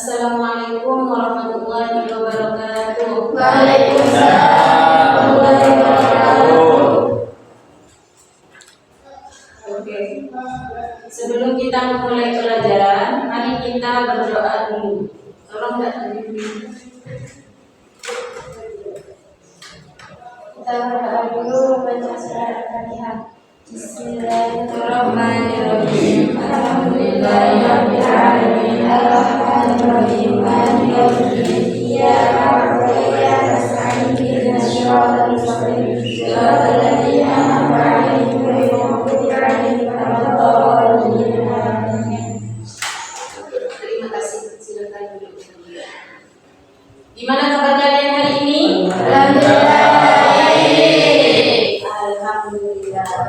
Assalamualaikum warahmatullahi wabarakatuh. Waalaikumsalam warahmatullahi wabarakatuh. Oke. Sebelum kita memulai pelajaran, mari kita berdoa dulu. Tolong Kita berdoa dulu membaca surat Al-Fatihah. Bismillahirrahmanirrahim. Alhamdulillahirabbil alamin. Arrahmanirrahim. Maliki yaumiddin. Iyyaka na'budu wa iyyaka nasta'in. Ihdinas siratal mustaqim. Siratal ladzina an'amta 'alaihim ghairil maghdubi 'alaihim waladdallin. Amin. Terima kasih. Silakan duduk. Gimana kabar kalian hari ini? Alhamdulillah.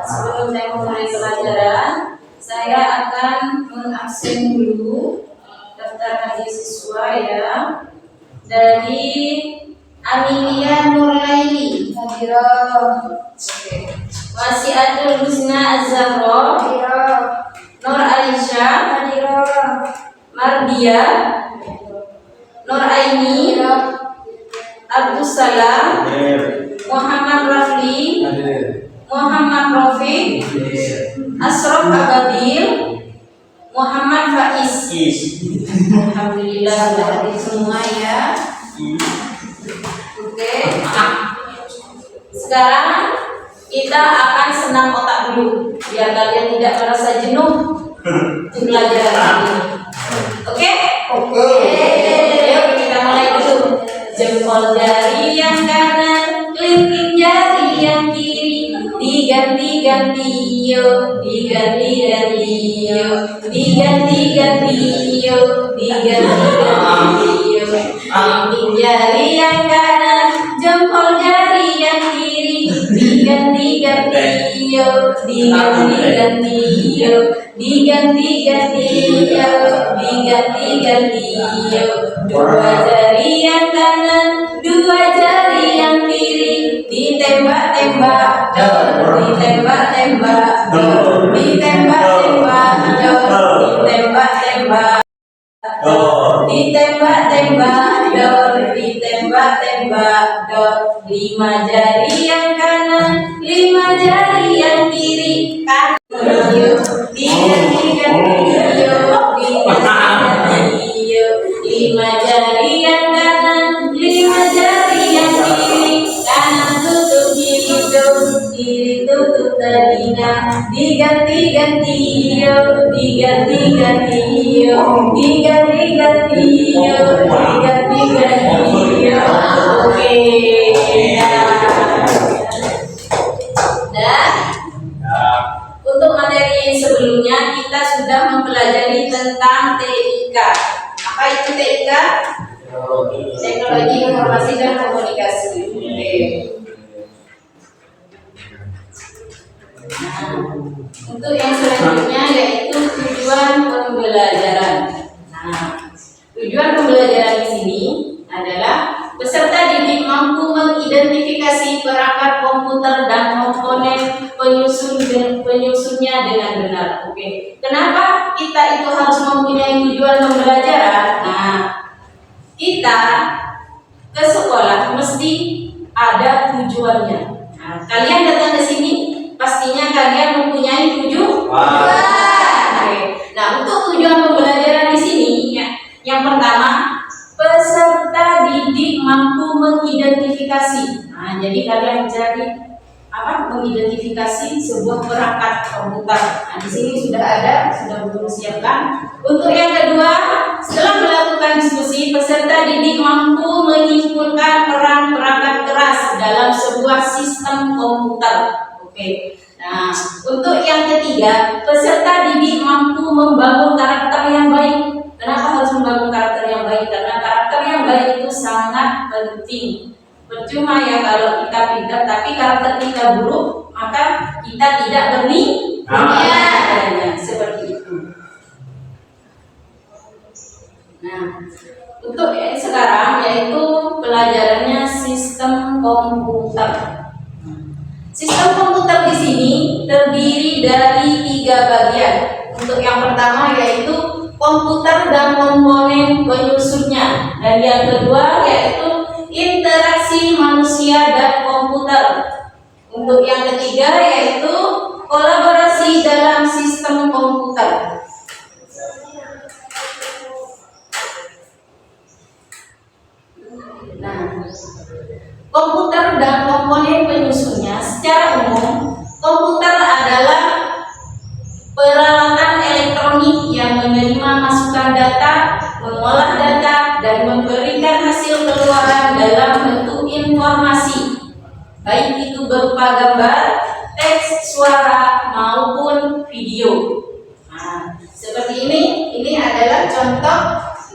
Sebelum saya memulai pelajaran, saya akan mengabsen dulu daftar mahasiswa ya. Dari Amelia Nurlaili Hadirah. Oke. Wasiatul Husna Az-Zahra, Hadirah. Nur Aisyah, Hadirah. Mardia, Nur Aini, Abdus Salam, Muhammad Rafli, Muhammad Rafiq, Asraf Ababil, Muhammad Faiz. Alhamdulillah sudah hadir semua ya. Oke. Sekarang kita akan senam otak dulu biar kalian tidak merasa jenuh di pelajaran ini. Oke? Oke. Yuk kita mulai dulu. Jempol jari yang kanan, kelingking jari yang kiri, diganti-ganti yo, diganti-ganti yo, diganti-ganti yo, diganti-ganti yo. Kelingking jari yang kanan, jempol jari yang kiri, diganti-ganti yo, diganti-ganti yo, diganti-ganti yo, diganti-ganti yo. Dua jari yang kanan, dua jari yang kiri, ditembak-tembak dor, ditembak-tembak dor, ditembak-tembak dor, ditembak-tembak dor, ditembak-tembak dor, ditembak-tembak dor. Lima jari yang kanan, lima jari yang kiri, kaki yo, diganti-ganti yo, diganti-ganti yo. Lima jari yang kanan, lima jari yang kiri, kanan tutup hidung, kiri tutup telinga, diganti-ganti yo, diganti-ganti yo, diganti-ganti yo, diganti-ganti yo. Oke. Dan untuk materi sebelumnya kita sudah mempelajari tentang TIK. Apa itu TIK? Teknologi Informasi dan Komunikasi. Oke. Nah, untuk yang selanjutnya yaitu tujuan pembelajaran. Nah, tujuan pembelajaran di sini adalah peserta didik mampu mengidentifikasi perangkat komputer dan komponen penyusunnya dengan benar. Oke. Kenapa kita itu harus mempunyai tujuan pembelajaran? Nah, kita ke sekolah mesti ada tujuannya. Nah, kalian datang ke sini pastinya kalian mempunyai tujuan. Oke. Nah, untuk tujuan pembelajaran di sini ya, yang pertama peserta didik mampu mengidentifikasi. Nah, jadi kalian mencari mengidentifikasi sebuah perangkat komputer. Nah, di sini sudah ada, sudah belum siapkan. Untuk yang kedua, setelah melakukan diskusi, peserta didik mampu menyimpulkan peran perangkat keras dalam sebuah sistem komputer. Oke. Nah, untuk yang ketiga, peserta didik mampu membangun karakter yang baik. Kenapa harus membangun karakter yang baik? Karena karakter yang baik itu sangat penting. Percuma ya kalau kita pintar tapi karakter kita buruk, maka kita tidak bernilai. Seperti itu. Nah, untuk sekarang yaitu pelajarannya sistem komputer. Sistem komputer di sini terdiri dari 3 bagian. Untuk yang pertama yaitu komputer dan komponen penyusunnya. Dan yang kedua yaitu interaksi manusia dan komputer. Untuk yang ketiga yaitu kolaborasi dalam sistem komputer. Nah, komputer dan komponen penyusunnya secara umum, komputer adalah peralatan elektronik yang menerima masukan data, mengolah data, dan memberikan hasil keluaran dalam bentuk informasi, baik itu berupa gambar, teks, suara, maupun video. Nah, seperti ini adalah contoh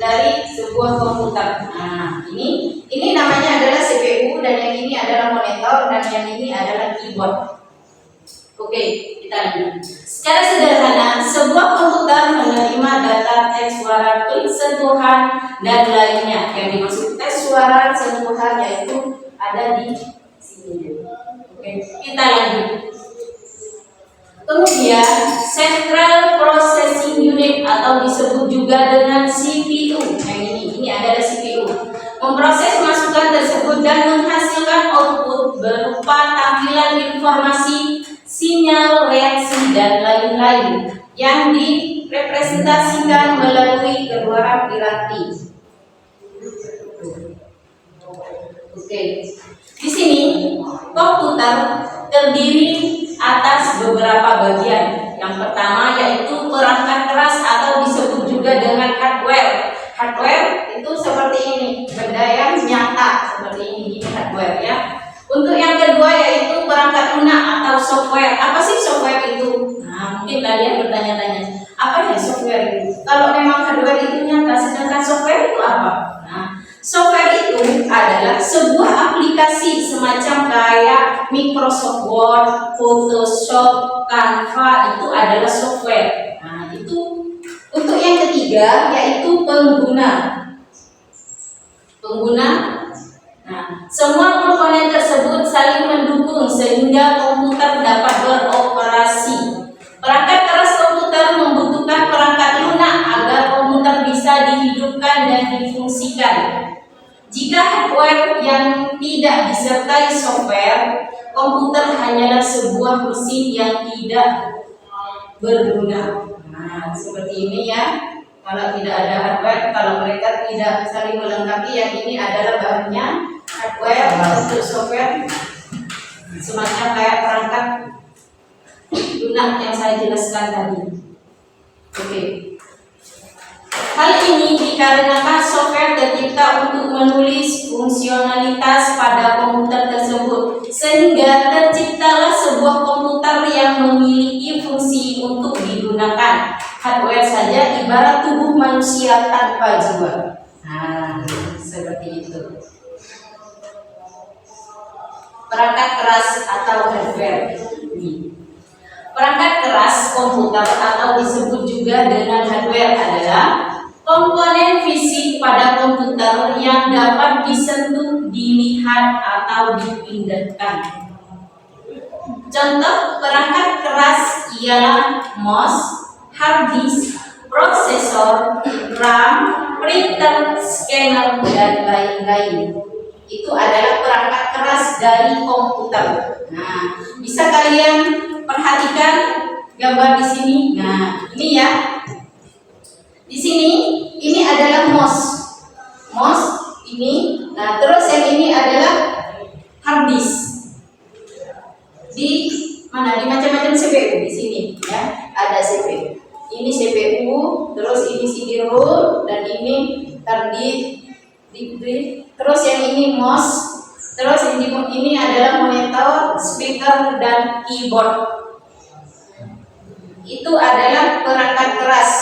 dari sebuah komputer. Nah, ini namanya adalah CPU, dan yang ini adalah monitor, dan yang ini adalah keyboard. Oke, kita lanjut. Secara sederhana, sebuah komputer menerima data teks, suara, klik, sentuhan, dan lainnya. Yang dimaksud teks, suara, sentuhan yaitu ada di sini. Oke, kita lanjut. Kemudian, Central Processing Unit atau disebut juga dengan CPU. Yang ini adalah CPU. Memproses masukan tersebut dan menghasilkan output berupa tampilan informasi, sinyal, reaksi, dan lain-lain yang direpresentasikan melalui kedua piranti. Oke. Di sini komputer terdiri atas beberapa bagian. Yang pertama yaitu perangkat keras atau disebut juga dengan hardware. Hardware itu seperti ini, benda yang nyata seperti ini hardware ya. Untuk yang kedua yaitu perangkat lunak atau software. Apa sih software itu? Nah, mungkin kalian bertanya-tanya, apa ya software itu? Kalau memang hardware itu nyata, sedangkan software itu apa? Nah, software itu adalah sebuah aplikasi semacam kayak Microsoft Word, Photoshop, Canva, itu adalah software. Nah, itu untuk yang ketiga yaitu pengguna. Nah, semua komponen tersebut saling mendukung sehingga komputer dapat beroperasi. Perangkat keras komputer membutuhkan perangkat lunak agar komputer bisa dihidupkan dan difungsikan. Jika hardware yang tidak disertai software, komputer hanyalah sebuah mesin yang tidak berguna. Nah, seperti ini ya. Kalau tidak ada hardware, kalau mereka tidak saling melengkapi, yang ini adalah bahannya hardware. Untuk software semacam kayak perangkat lunak yang saya jelaskan tadi. Oke. Hal ini dikarenakan software tercipta untuk menulis fungsionalitas pada komputer tersebut, sehingga terciptalah sebuah komputer yang memiliki fungsi untuk digunakan. Hardware saja ibarat tubuh manusia tanpa jiwa. Nah, seperti itu. Perangkat keras atau hardware. Perangkat keras komputer atau disebut juga dengan hardware adalah komponen fisik pada komputer yang dapat disentuh, dilihat, atau dipindahkan. Contoh perangkat keras ialah mouse, hard disk, prosesor, RAM, printer, scanner, dan lain-lain. Itu adalah perangkat keras dari komputer. Nah, bisa kalian perhatikan gambar di sini. Nah, ini ya. Di sini ini adalah mouse. Mouse ini. Nah, terus yang ini adalah hard disk. Di mana? Di macam-macam CPU di sini ya. Ada CPU. Ini CPU, terus ini CD-ROM, dan ini hard disk. Terus yang ini mouse. Terus ini adalah monitor, speaker, dan keyboard. Itu adalah perangkat keras.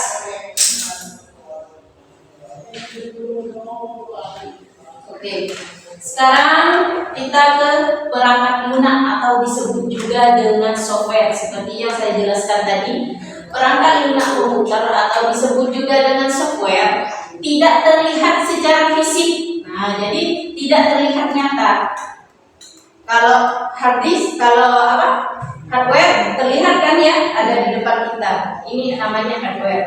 Oke. Sekarang kita ke perangkat lunak atau disebut juga dengan software. Seperti yang saya jelaskan tadi, perangkat lunak komputer atau disebut juga dengan software tidak terlihat secara fisik. Nah, jadi tidak terlihat nyata. Kalau hard disk, hardware terlihat kan ya, ada di depan kita. Ini namanya hardware.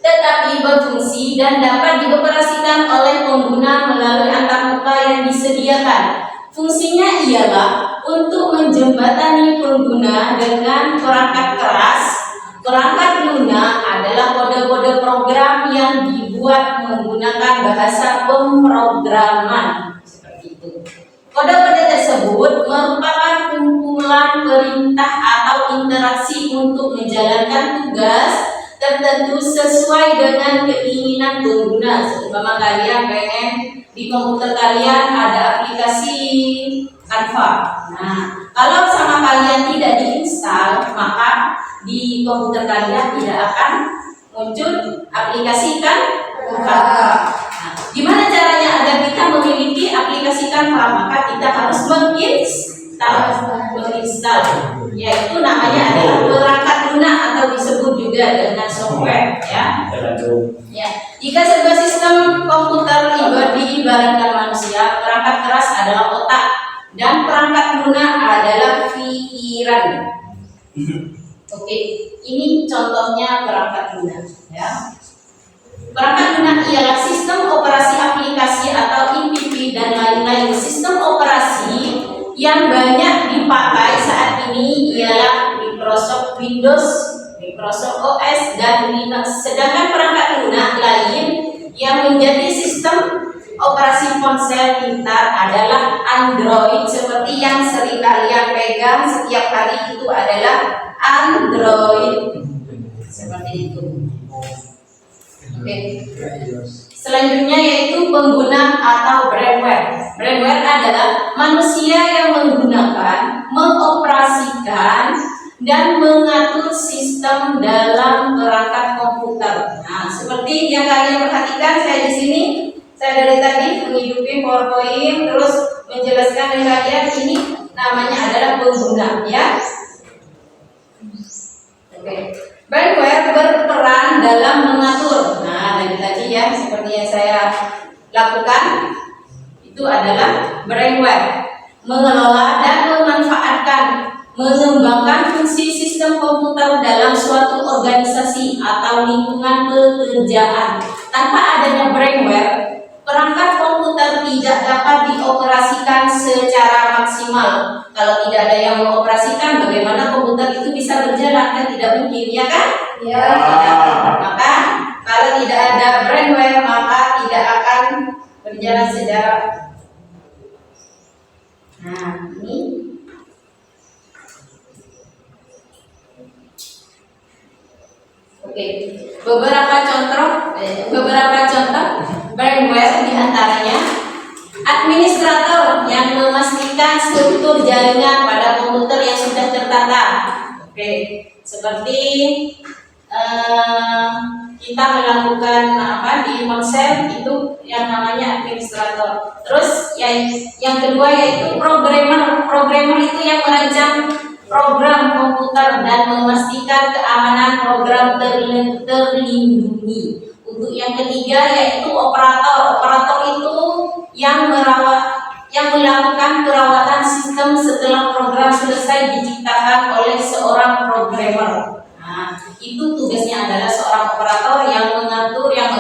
tetapi berfungsi dan dapat dioperasikan oleh pengguna melalui antarmuka yang disediakan. Fungsinya ialah untuk menjembatani pengguna dengan perangkat keras. Perangkat lunak adalah kode-kode program yang dibuat menggunakan bahasa pemrograman. Seperti itu. Kode-kode tersebut merupakan kumpulan perintah atau interaksi untuk menjalankan tugas tertentu sesuai dengan keinginan pengguna. Seumpama kalian pengen di komputer kalian ada aplikasi Canva. Nah, kalau sama kalian tidak diinstal, maka di komputer kalian tidak akan muncul aplikasi Canva. Nah, gimana caranya agar kita memiliki aplikasi Canva? Maka kita harus menginstal, yaitu namanya adalah perangkat lunak atau disebut juga dengan software, ya. Ya, jika sebuah sistem komputer diibaratkan manusia, perangkat keras adalah otak dan perangkat lunak adalah pikiran. Oke, ini contohnya perangkat lunak, ya. Perangkat lunak ialah sistem operasi aplikasi atau IPP dan lain-lain. Sistem operasi yang banyak dipakai saat ini ialah Microsoft Windows, Microsoft OS, dan Linux. Sedangkan perangkat lunak lain yang menjadi sistem operasi ponsel pintar adalah Android, seperti yang sering kalian pegang setiap hari itu adalah Android. Seperti itu. Oke. Selanjutnya yaitu pengguna atau brainware. Brainware adalah manusia yang menggunakan, mengoperasikan, dan mengatur sistem dalam perangkat komputer. Nah, seperti yang kalian perhatikan, saya di sini, saya dari tadi menghidupi PowerPoint, terus menjelaskan dengan kalian ini namanya adalah pengguna, ya. Oke. Brainware berperan dalam mengatur. Nah, dari tadi ya, seperti yang saya lakukan, itu adalah brainware, mengelola dan memanfaatkan, mengembangkan fungsi sistem komputer dalam suatu organisasi atau lingkungan pekerjaan. Tanpa adanya brainware, perangkat komputer tidak dapat dioperasikan secara maksimal. Kalau tidak ada yang mengoperasikan, bagaimana komputer itu bisa berjalan? Kan tidak mungkin, ya kan? Ya. Maka kalau tidak ada brainware, maka tidak akan berjalan secara. Nah, ini oke. Beberapa contoh brainware diantaranya administrator yang memastikan struktur jaringan pada komputer yang sudah tertata. Oke, seperti kita melakukan di konsep itu yang namanya administrator. Terus yang kedua yaitu programmer. Programmer itu yang merancang program komputer dan memastikan keamanan program terlindungi. Untuk yang ketiga yaitu operator. Operator itu yang melakukan perawatan sistem setelah program selesai diciptakan oleh seorang programmer. Nah, itu tugasnya adalah seorang operator yang mengatur, yang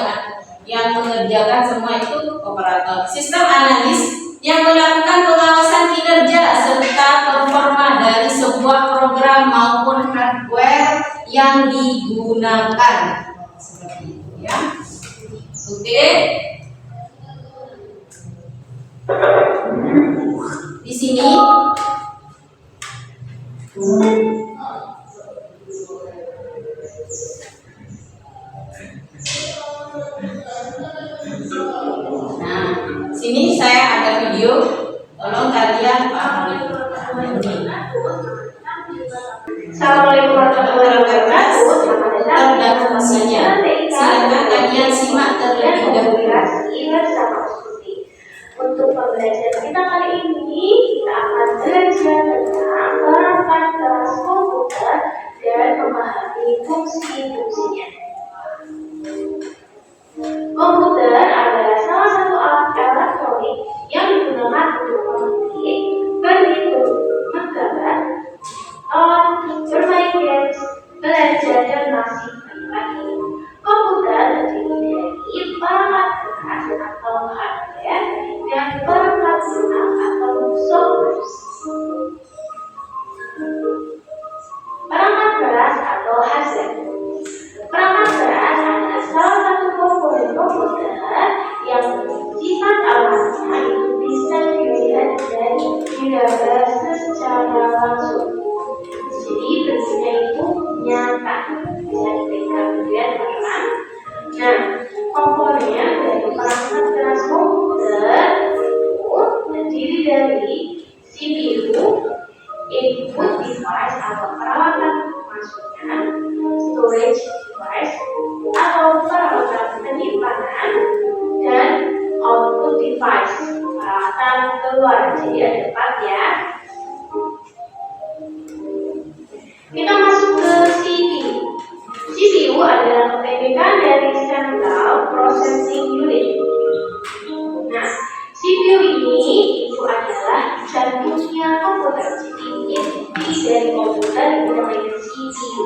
mengerjakan semua itu operator. Sistem analis yang melakukan pengawasan kinerja serta performa dari sebuah program maupun hardware yang digunakan. Seperti itu, ya. Oke. Di sini sini saya ada video, tolong kalian pahami. Assalamualaikum warahmatullahi wabarakatuh. Dan fungsinya, silakan kalian simak terlebih dahulu. Ingat sama Ustuti. Untuk pembelajaran kita kali ini, kita akan belajar tentang perangkat keras komputer dan memahami fungsi-fungsinya. Komputer adalah salah satu alat elektronik yang digunakan untuk mengetik, berhitung, menggambar, bermain games, belajar, dan masih banyak lagi. Komputer bisa diberikan kemudian teman-teman. Nah, komponen dari perangkat keras komputer itu terdiri dari CPU, input device atau peralatan masuknya, storage device atau peralatan penyimpanan, dan output device peralatan keluar. Jadi ada 4 ya. Kita masuk ke CPU. CPU adalah kependekan dari Central Processing Unit. Nah, CPU ini itu adalah jantungnya komputer. Jadi inti dari komputer itu namanya CPU.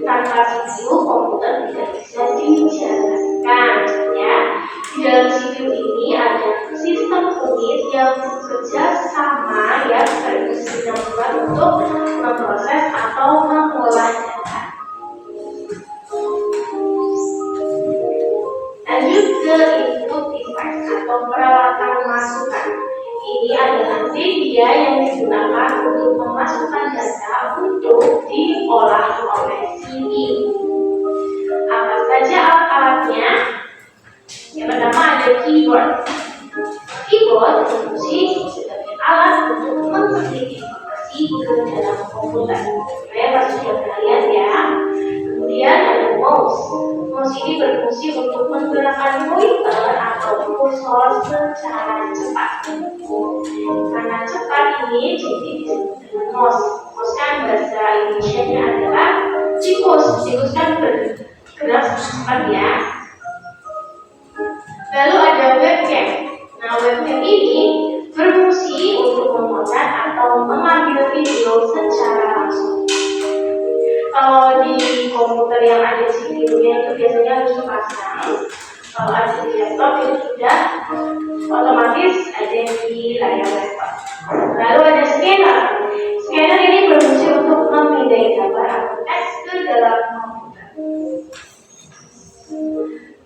Tanpa CPU komputer tidak bisa dijalankan ya. Di dalam CPU ini ada sistem unit yang bekerja sama yang berkesinambungan untuk memproses atau mengolah data. Lanjut ke input device atau peralatan masukan. Ini adalah media yang digunakan untuk memasukkan data untuk diolah oleh CPU. Apa saja alat-alatnya? Yang pertama ada keyboard. Keyboard berfungsi sebagai alat untuk mengetik informasi ke dalam komputer. Saya pasti sudah pernah lihat ya. Kemudian ada mouse. Mouse ini berfungsi untuk menggerakkan pointer atau kursor secara cepat. Karena cepat ini jadi disebut dengan mouse. Mouse kan bahasa Indonesia adalah tikus. Tikus kan bergerak cepat ya. Lalu ada webcam. Nah, webcam ini berfungsi untuk memotret atau mengambil video secara langsung. Kalau di komputer yang ada CPU-nya itu biasanya harus dipasang. Kalau ada di laptop itu sudah otomatis ada di layar laptop. Lalu ada scanner. Scanner ini berfungsi untuk memindai gambar atau teks ke dalam komputer.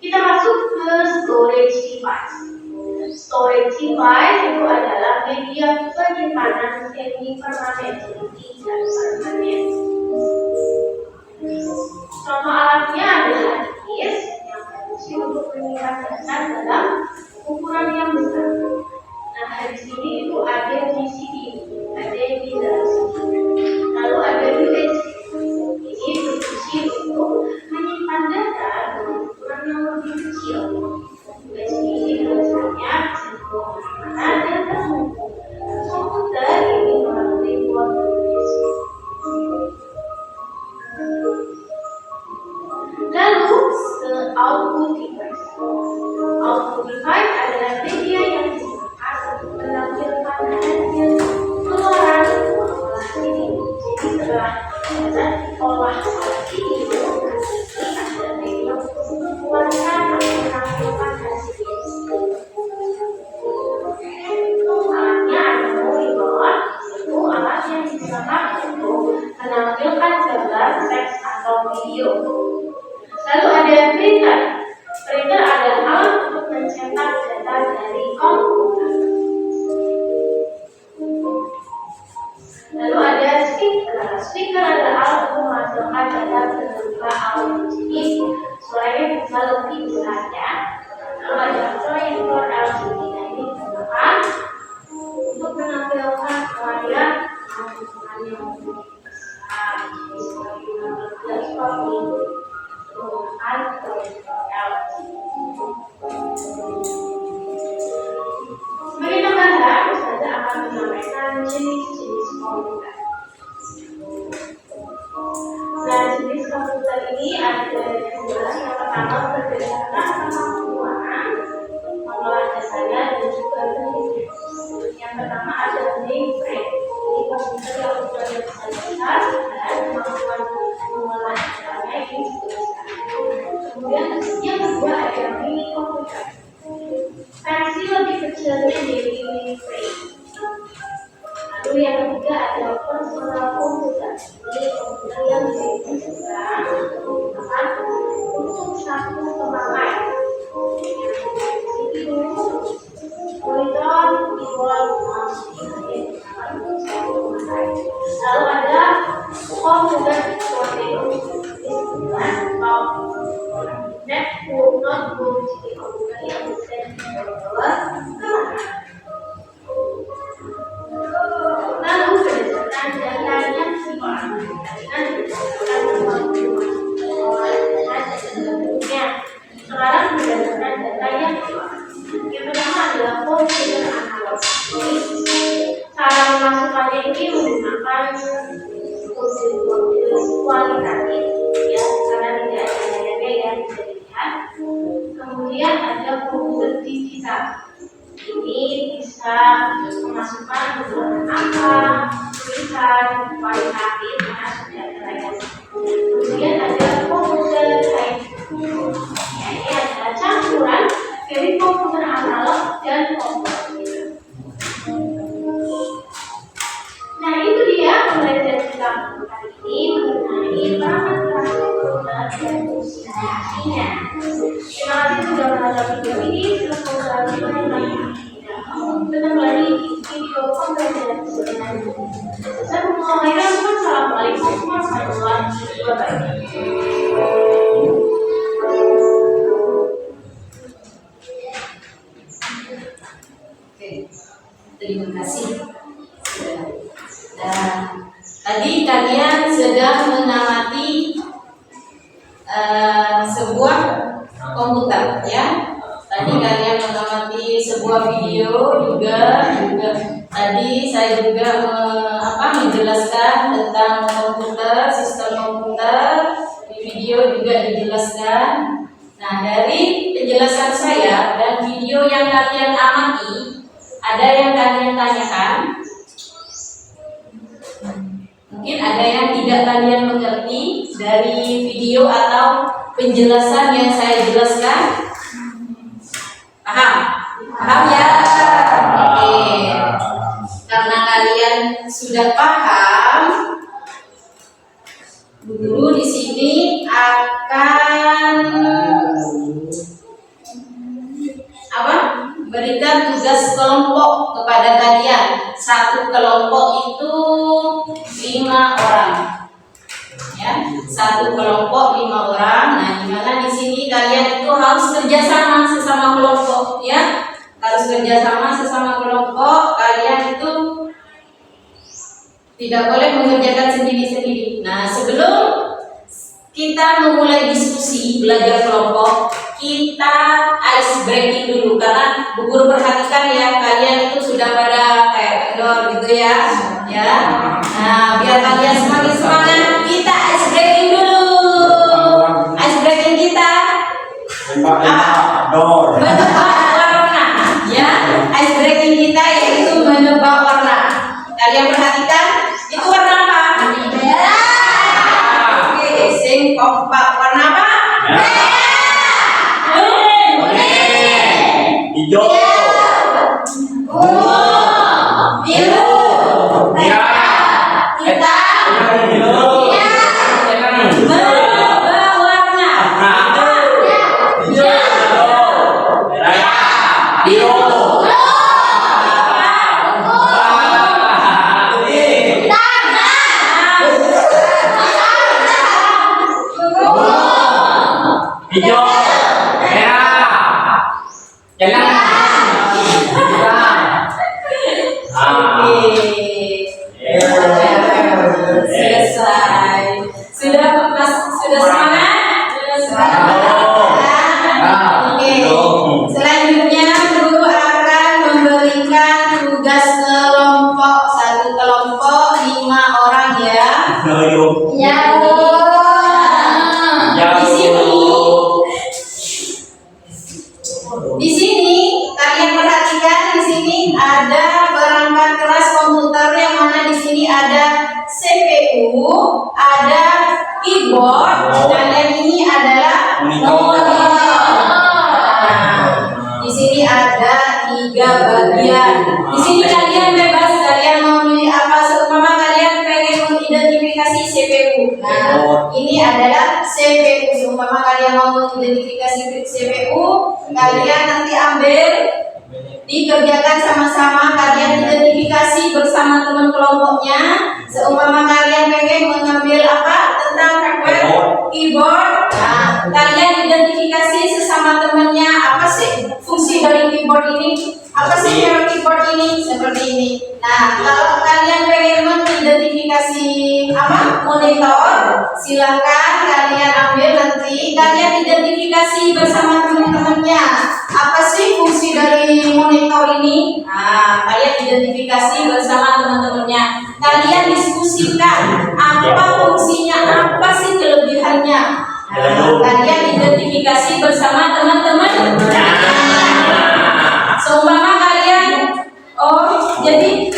Kita masuk ke storage device. Storage device itu adalah media penyimpanan semi permanen, jadi tidak permanen. Contoh alatnya adalah disk yang berfungsi untuk menyimpan data dalam ukuran yang besar. Nah, di sini itu ada di CPU, ada di dalam CPU. Lalu ada USB. Ini berfungsi untuk menyimpan data dalam ukuran yang lebih kecil. USB ini biasanya bisa dibawa kemana dan terhubung komputer ini melalui port USB. Lalu ke output device. Output device adalah media yang digunakan untuk menampilkan hasil keluaran olah ini. Jadi setelah data diolah oleh ini, ada media untuk mengeluarkan atau menampilkan hasil. Alatnya ada monitor, itu alat yang digunakan untuk menampilkan gambar, teks atau video. Lalu ada printer. Printer adalah alat untuk mencetak data dari komputer. Lalu ada speaker. Speaker adalah alat untuk menghasilkan data berupa audio. Jadi suaranya bisa lebih besar ya. Lalu ada proyektor LCD. Nah, ini digunakan untuk menampilkan layar yang lebih besar. Jadi seperti menggunakan proyektor LCD. Sebagai tambahan, Ustazah akan menyampaikan jenis-jenis komputer. Nah, jenis komputer ini ada 2. Yang pertama berdasarkan kemampuan mengolah datanya dan juga bentuknya. Yang pertama ada mainframe. Ini komputer yang ukurannya besar dan kemampuan mengolah datanya ini juga besar. Kemudian yang kedua ada mini komputer. Versi lebih kecilnya jadi mainframe. Lalu yang ketiga ada personal komputer. Ini komputer yang digunakan untuk satu pemakai. CPU, monitor, keyboard, mouse, ini digunakan untuk satu pemakai. Lalu ada komputer portable. Ini kemudian ada probability kita. Ini bisa memasukkan beberapa angka, tulisan, kualitatif, mana sudah terlihat. Kemudian ada komputer type. Ya, ini adalah campuran dari komputer analog dan komputer. Nah, itu dia pembelajaran kita kali ini mengenai perangkat keras komputer dan fungsi-fungsinya. Terima kasih sudah menonton video ini. Semoga ketemu lagi di video pembelajaran selanjutnya. Assalamualaikum warahmatullahi wabarakatuh. Oke, terima kasih. Nah, tadi kalian sedang mengamati sebuah komputer, ya. Tadi kalian mengamati sebuah video juga tadi saya juga menjelaskan tentang komputer, sistem komputer. Di video juga dijelaskan. Nah, dari penjelasan saya dan video yang kalian amati, ada yang kalian tanyakan? Mungkin ada yang tidak kalian mengerti dari video atau penjelasan yang saya jelaskan. Paham? Paham ya? Oke. Karena kalian sudah paham, guru di sini akan berikan tugas kelompok kepada kalian. Satu kelompok itu 5 orang. Ya, satu kelompok 5 orang. Nah, dimana di sini kalian itu harus kerjasama sesama kelompok, ya, harus kerjasama sesama kelompok. Kalian itu tidak boleh mengerjakan sendiri-sendiri. Nah, sebelum kita memulai diskusi belajar kelompok, kita ice breaking dulu, karena Bu Guru perhatikan ya, kalian itu sudah pada kayak kendor gitu ya, ya. Nah, biar kalian semakin semangat, kita ice breaking dulu. Ice breaking kita menebak warna, ya. Ice breaking kita yaitu menebak warna. Kalian perhatikan, itu warna apa? Oke, sing kompak, warna apa? Hijau, ungu, biru, merah, hitam, menebak warna apa? Biru, hijau, merah, jangan. Selesai. Sudah semangat? Oke. Selanjutnya guru akan memberikan tugas kelompok. Satu kelompok 5 orang ya. Ya. Di sini kalian perhatikan, di sini ada perangkat keras komputer yang mana di sini ada CPU, ada keyboard, dan yang ini adalah monitor. Di sini ada 3 bagian. Di sini kalian bebas, kalian mau milih apa. Seumpama kalian pengen mengidentifikasi CPU. Nah, ini adalah CPU. Seumpama kalian mau mengidentifikasi CPU, kalian nanti ambil, dikerjakan sama-sama, kalian identifikasi bersama teman kelompoknya. Seumpama kalian pengen mengambil apa tentang hardware keyboard, nah, kalian identifikasi sesama temannya, apa sih fungsi dari keyboard ini, apa sih cara keyboard ini, seperti ini. Nah, kalau kalian pengen mengidentifikasi apa monitor, silakan kalian ambil, nanti kalian identifikasi bersama teman-temannya, apa sih fungsi dari monitor ini. Nah, kalian identifikasi bersama teman-temannya, kalian diskusikan apa fungsinya, apa sih kelebihannya. Kalian identifikasi bersama teman-teman. Seumpama kalian, jadi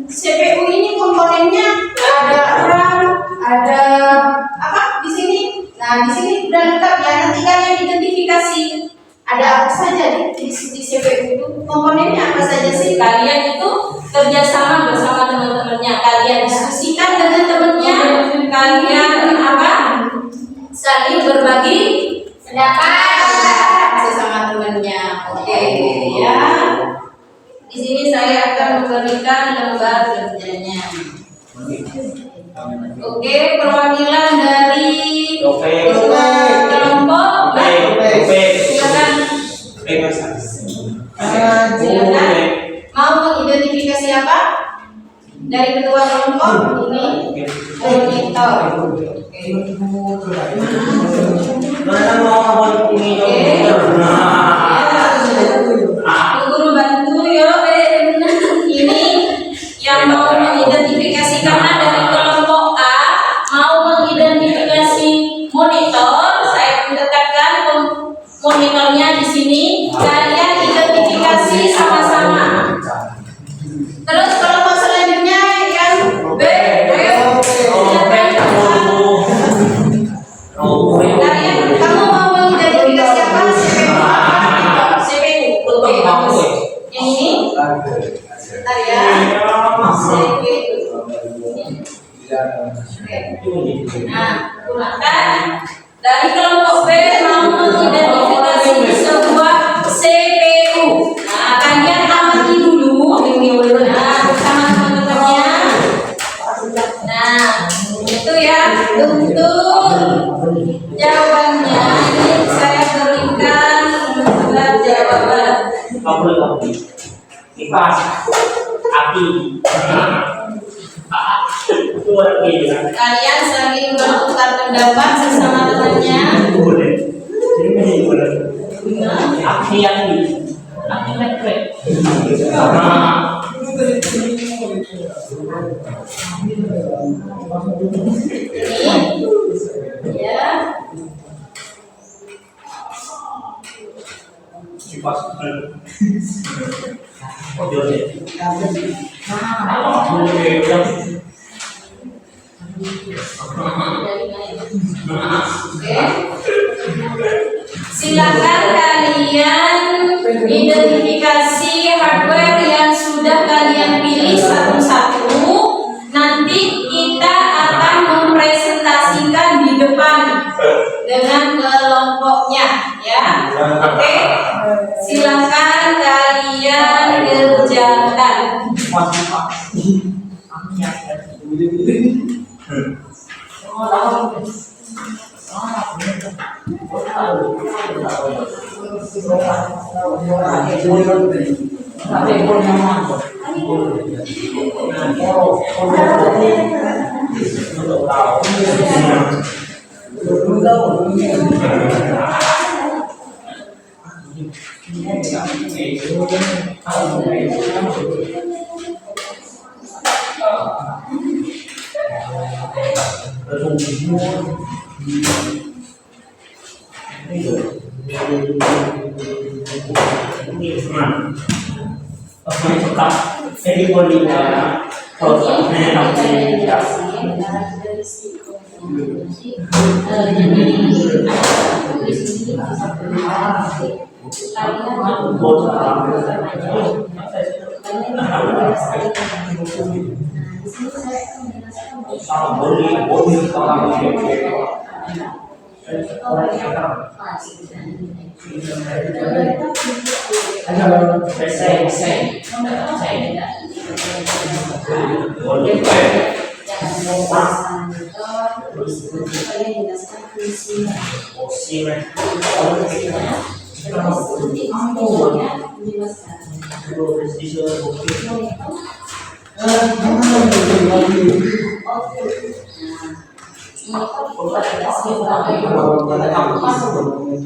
CPU ini komponennya ada RAM, ada apa di sini? Nah, di sini udah lengkap ya. Nanti kalian identifikasi ada apa saja di CPU itu, komponennya apa saja sih? Kalian itu kerjasama bersama teman-temannya, kalian diskusikan dengan temannya, kalian apa? Saling berbagi pendapat bersama temannya. Oke, ya. Di sini saya akan memberikan lembar kerjanya. Oke, perwakilan dari kelompok. Silakan. Silakan. Mau mengidentifikasi apa? Dari ketua kelompok ini monitor. Guru bantu ya. Ini yang mau mengidentifikasi karena dari kelompok A mau mengidentifikasi monitor. Saya mendekatkan monitornya di sini. Kalian identifikasi sama-sama. Terus kelompok selanjutnya yang B. Kalian, kamu mau mengidentifikasi apa? CPU. Oke, bagus. Yang ini? Bentar ya. CPU. Nah, gunakan. Dari kelompok B mau mengidentifikasi sebuah CPU. Nah, kalian amati dulu. Nah, bersama teman-temannya. Nah, itu ya untuk jawabannya. Ini saya berikan lembar jawaban. Kipas, api, Kalian saling bertukar pendapat bersama temannya. api yang api elektrik. Ini ya. Kipas. Oke. Silakan kalian identifikasi hardware yang sudah kalian pilih satu-satu. Nanti kita akan mempresentasikan di depan dengan kelompoknya, ya. Oke. Silakan kalian kerjakan.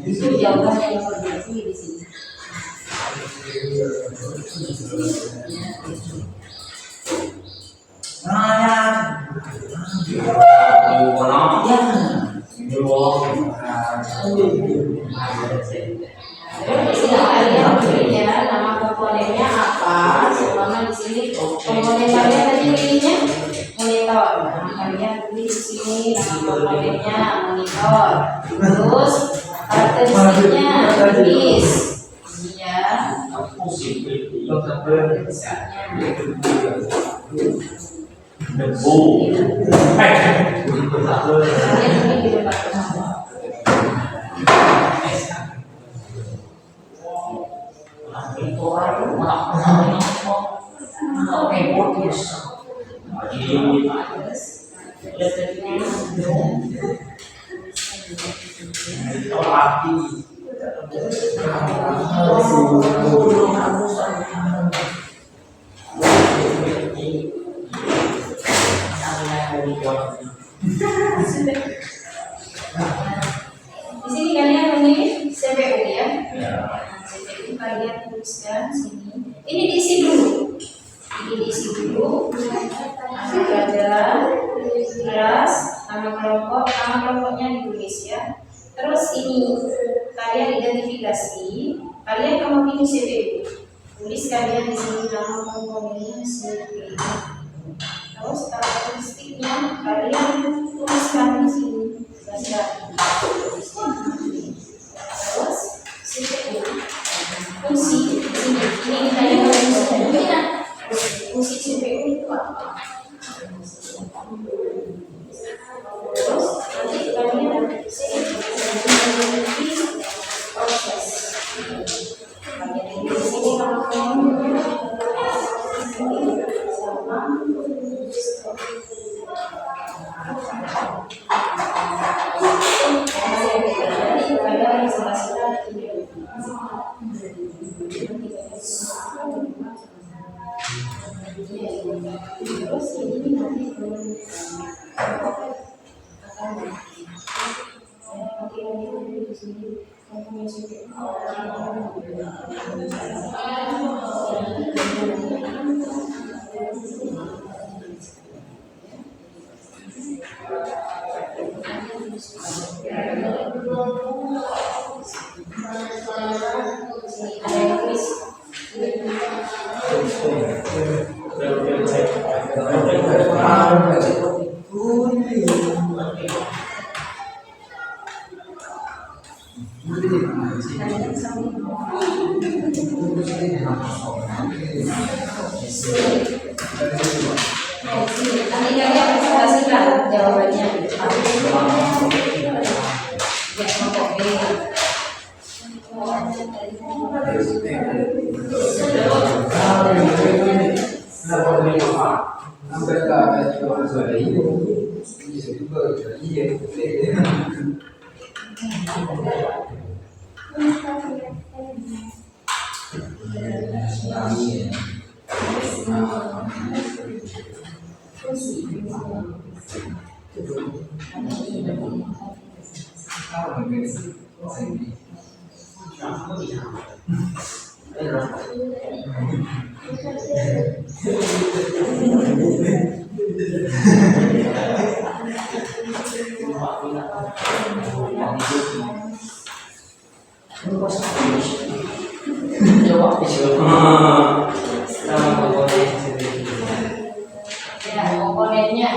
Itu jawabannya yang berbeda di sini. Ya. Di sini kalian pilih ya nama komponennya apa. Selama di sini komponen kalian tadi pilihnya monitor. Nah, kalian pilih di sini nama komponennya monitor. Terus karakteristiknya tulis. Iya. Debu. Kalian ini di depan. Di sini kalian memilih CPU ya. CPU kalian tuliskan sini. Ini diisi dulu. Ini diisi dulu. Nama pelajaran, kelas, nama kelompoknya ditulis ya. Terus ini kalian identifikasi. Kalian kamu pilih CPU. Tulis kalian di sini nama komponennya CPU. Terus karakteristiknya kalian tuliskan di sini. Terus CPU fungsi ini kalian tuliskan. Fungsi CPU itu apa? Terus nanti kalian di sini proses. Kalian di sini terus ini nanti nanti kalian presentasikan jawabannya. Ya, komponennya.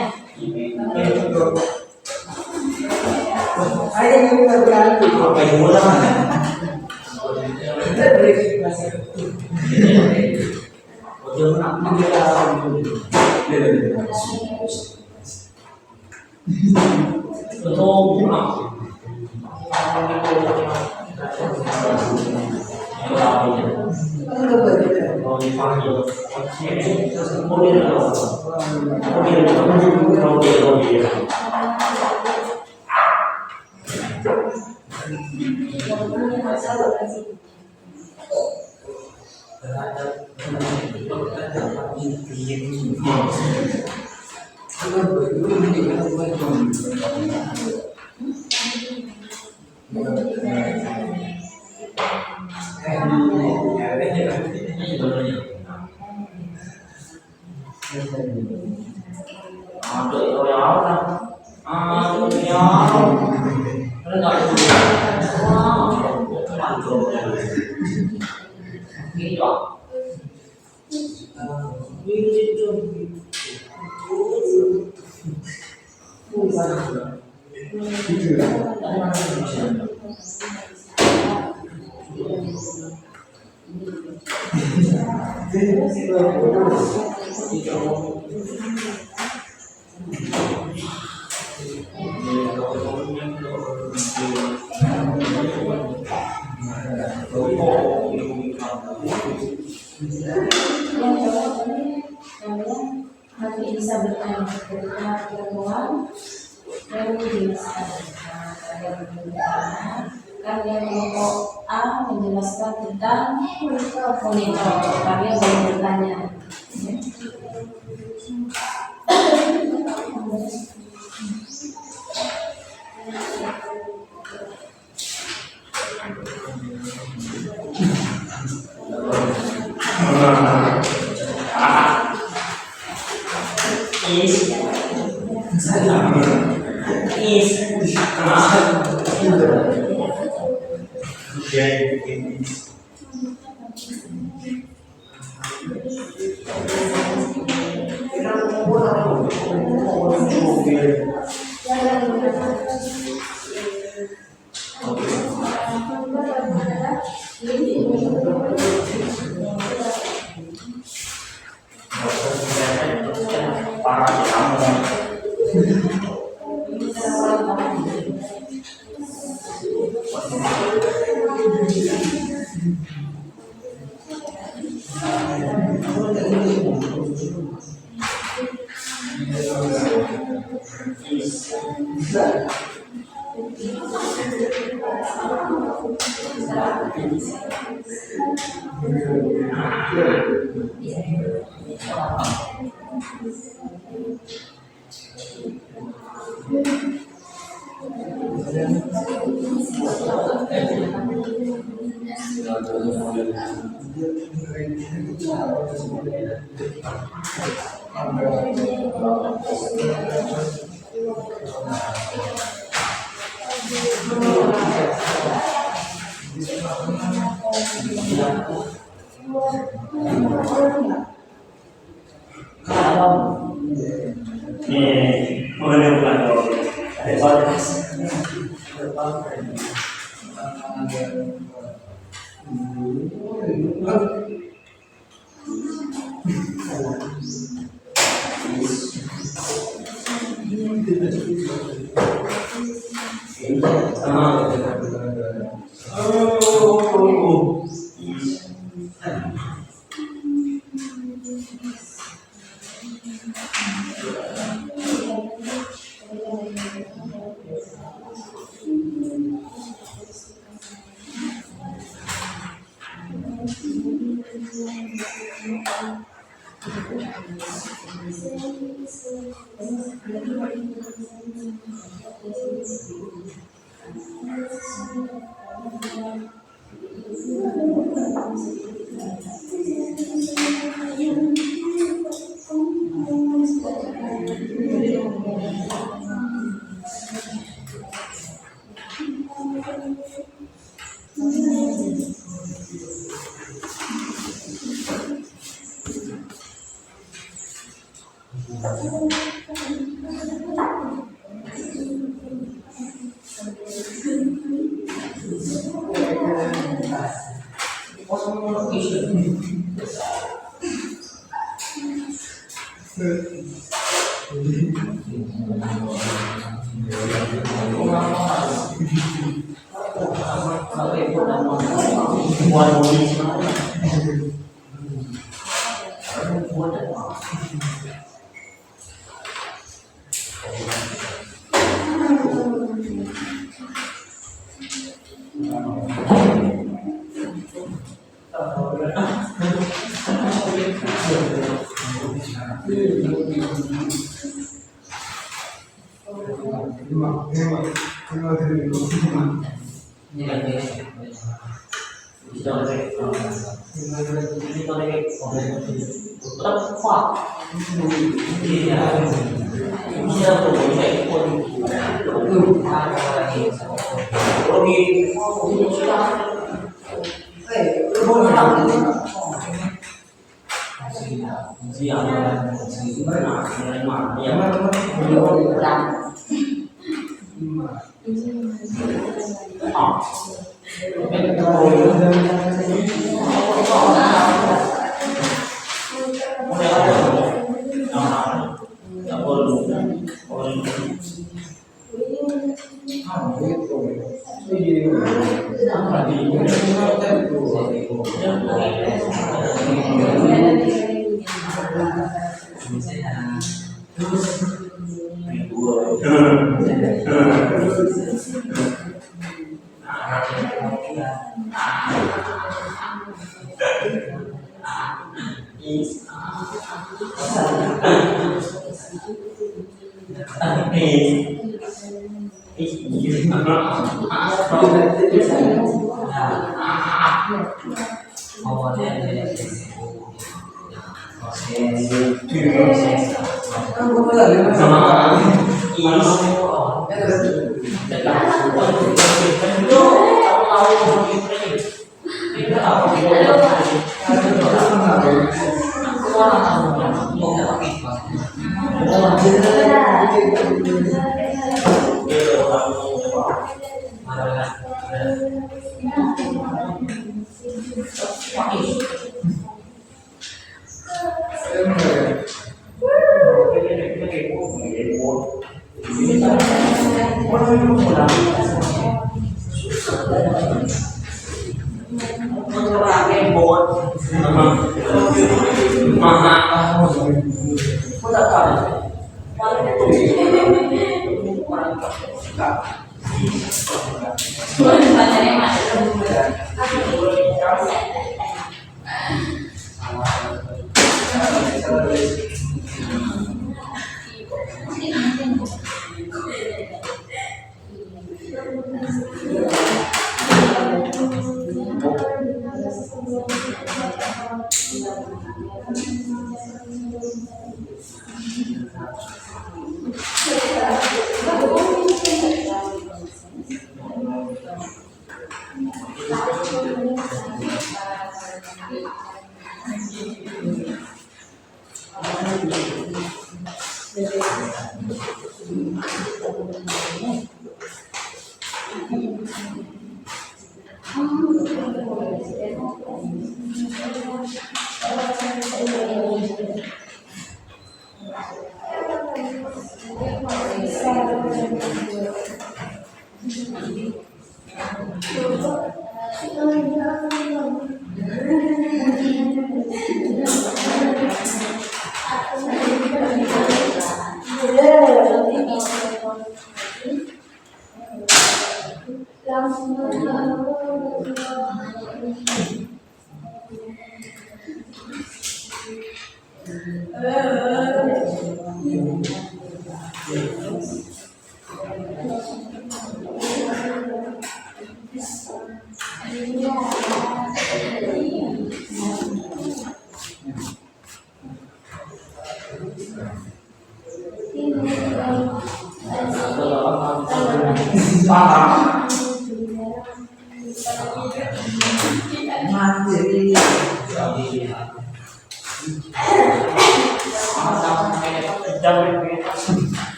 dong. Nanti bisa bertanya ketika pertemuan yang dijelaskan karya kelompok A menjelaskan tentang monitor. Kalian boleh bertanya.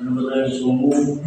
Menurut lagi sungguh.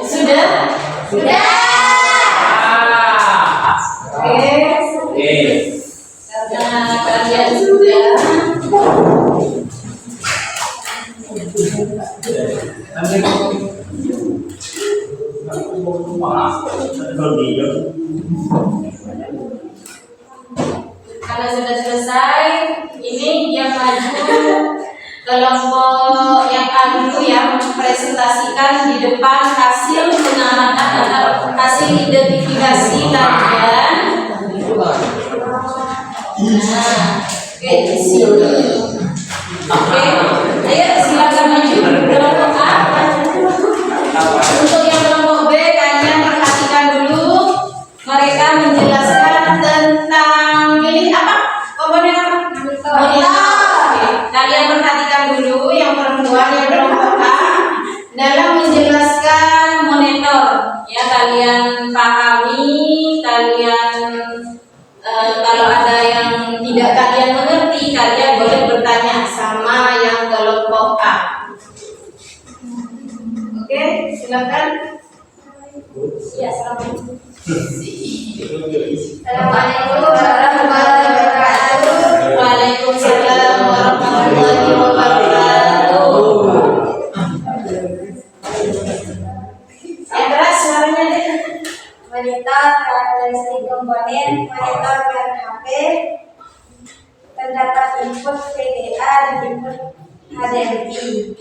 Sudah? Sudah. Oke. Karena kalian sudah Kalau sudah selesai, ini yang maju kelompok yang A dulu ya, mempresentasikan di depan hasil pengamatan atau hasil identifikasi kajian. Nah, oke di sini. Oke, ayo silakan maju kelompok A. Untuk yang kelompok B, kalian perhatikan dulu. Mereka menjelaskan tentang milih apa? Komponen apa? Monitor. Oke. Kalian perhatikan dulu yang perempuan yang kelompok A dalam menjelaskan monitor. Ya, kalian pahami, kalian kalau ada yang tidak kalian mengerti, kalian boleh bertanya sama yang kelompok A. Oke, silakan. Ya, assalamualaikum. Assalamualaikum warahmatullahi wabarakatuh. Waalaikumsalam warahmatullahi wabarakatuh. Yang keras suaranya deh. Monitor karakteristik komponen monitor merek HP, terdapat input VGA dan input HDMI.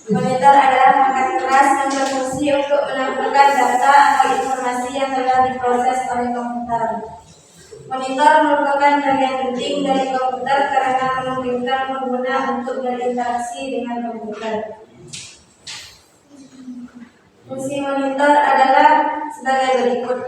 Monitor adalah perangkat keras yang berfungsi untuk menampilkan data atau informasi yang telah diproses oleh komputer. Monitor merupakan bagian penting dari komputer karena memungkinkan pengguna untuk berinteraksi dengan komputer. Fungsi monitor adalah sebagai berikut.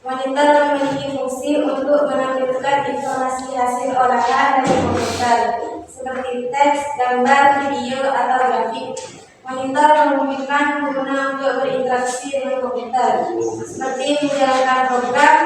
Monitor memiliki fungsi untuk menampilkan informasi hasil olahan dari komputer, seperti teks, gambar, video, atau grafik. Monitor memungkinkan pengguna untuk berinteraksi dengan komputer, seperti menjalankan program,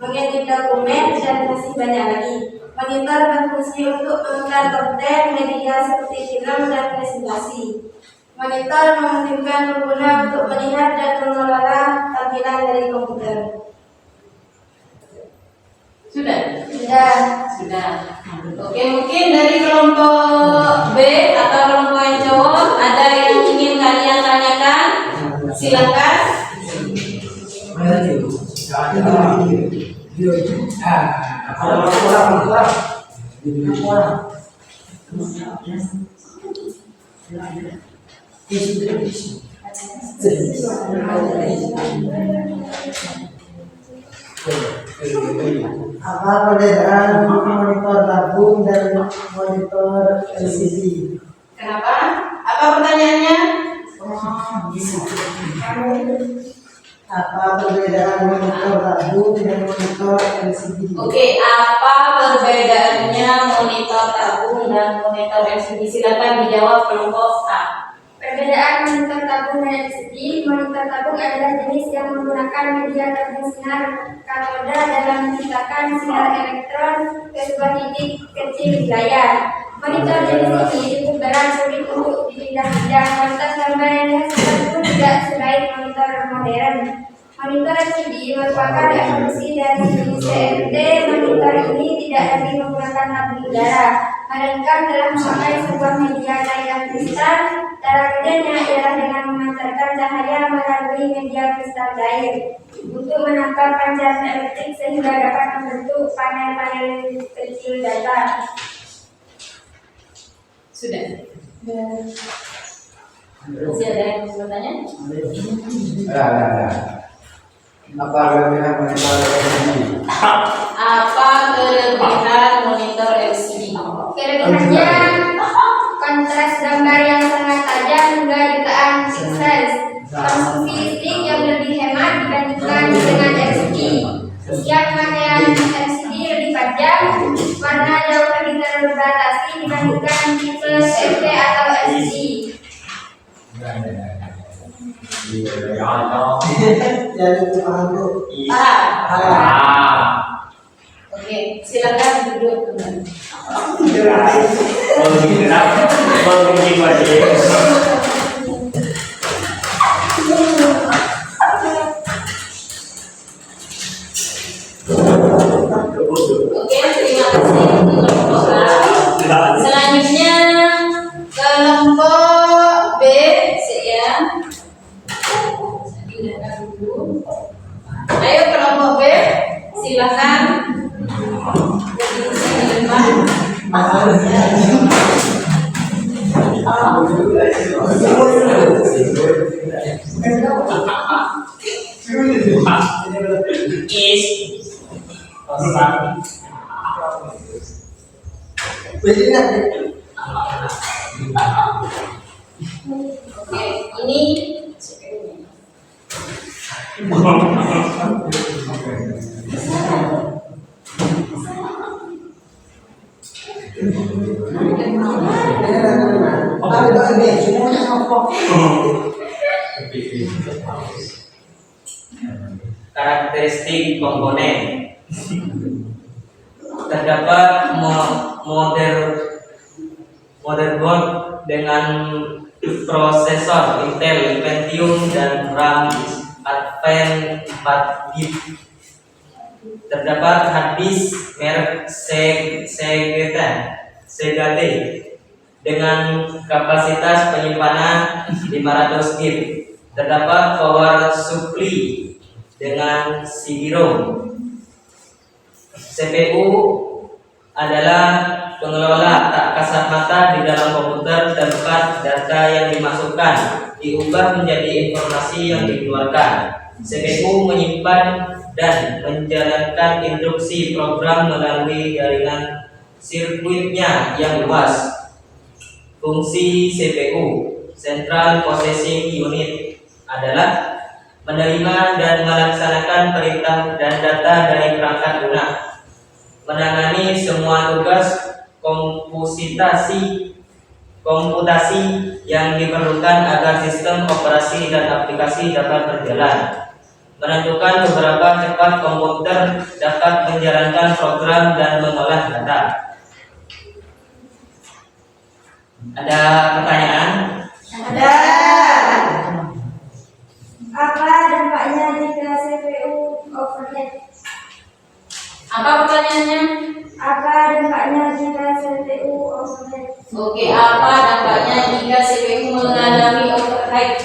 mengedit dokumen, dan masih banyak lagi. Monitor berfungsi untuk menonton konten media seperti film dan presentasi. Monitor memungkinkan pengguna untuk melihat dan mengelola tampilan dari komputer. Sudah? Sudah. Oke, mungkin dari kelompok B atau kelompok yang cowok ada yang ingin kalian tanyakan? Silakan. Apa perbedaan monitor tabung dan monitor LCD? Kenapa? Apa pertanyaannya? Apa perbedaan monitor tabung dan monitor LCD? Oke, apa perbedaannya monitor tabung dan monitor LCD? Silakan dijawab kelompok A. Perbedaan monitor tabung dan LCD. Monitor tabung adalah jenis yang menggunakan media tabung sinar katoda dalam menciptakan sinar elektron ke sebuah titik kecil di layar. Monitor jenis ini cukup berat, sulit untuk dipindah-pindah. Kualitas gambar yang dihasilkan pun tidak sebaik monitor modern. Monitor LCD merupakan evolusi dari jenis CRT. Monitor ini tidak lagi menggunakan tabung udara, melainkan telah memakai sebuah media layar kristal. Cara kerjanya ialah dengan memancarkan cahaya melalui media kristal cair untuk menangkap pancaran elektrik sehingga dapat membentuk panel-panel kecil data. Sudah. Masih ada yang mau bertanya? Apa kelebihan monitor LCD? Apa kelebihan monitor LCD? Kelebihannya kontras gambar yang sangat tajam hingga jutaan piksel, konsumsi listrik yang lebih hemat dibandingkan dengan LCD. Setiap pakaian LCD lebih panjang, warna jauh lebih terbatasi dibandingkan tipe FP atau LCD. Jadi paham tuh. Paham? Oke, silakan duduk kembali. Oke, terima kasih kelompok A. Selanjutnya kelompok B, ya. Ayo kelompok B, silakan. Berdiri di depan. Oke, ini karakteristik komponen. Terdapat motherboard dengan prosesor Intel Pentium dan RAM Advance 4 GB. Terdapat hard disk merek Seagate dengan kapasitas penyimpanan 500 GB. Terdapat power supply dengan CD-ROM. CPU adalah pengelola tak kasat mata di dalam komputer, tempat data yang dimasukkan diubah menjadi informasi yang dikeluarkan. CPU menyimpan dan menjalankan instruksi program melalui jaringan sirkuitnya yang luas. Fungsi CPU, Central Processing Unit, adalah menerima dan melaksanakan perintah dan data dari perangkat lunak, menangani semua tugas komputasi yang diperlukan agar sistem operasi dan aplikasi dapat berjalan, menentukan seberapa cepat komputer dapat menjalankan program dan mengolah data. Ada pertanyaan? Ada. Apa dampaknya jika CPU overheat? apa pertanyaannya? Apa dampaknya jika CPU overheat? Oke, apa dampaknya jika CPU mengalami overheat?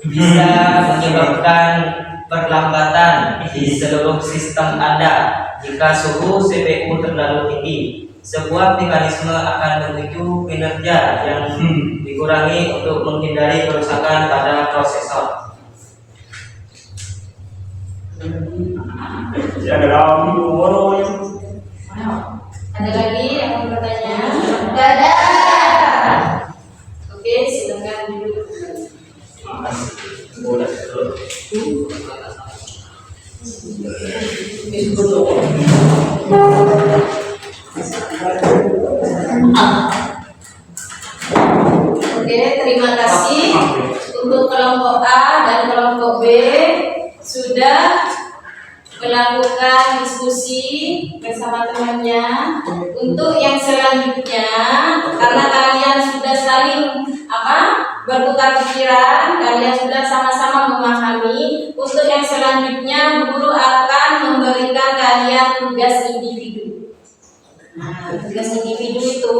Bisa menyebabkan perlambatan di seluruh sistem Anda jika suhu CPU terlalu tinggi. Sebuah mekanisme akan memicu kinerja yang dikurangi untuk menghindari kerusakan pada prosesor. Ada lagi yang mau bertanya? Ada. Oke, silakan duduk. Oke, terima kasih untuk kelompok A dan kelompok B sudah melakukan diskusi bersama temannya. Untuk yang selanjutnya, karena kalian sudah saling bertukar pikiran, kalian sudah sama-sama memahami. Untuk yang selanjutnya, guru akan memberikan kalian tugas individu. Nah, tugas individu itu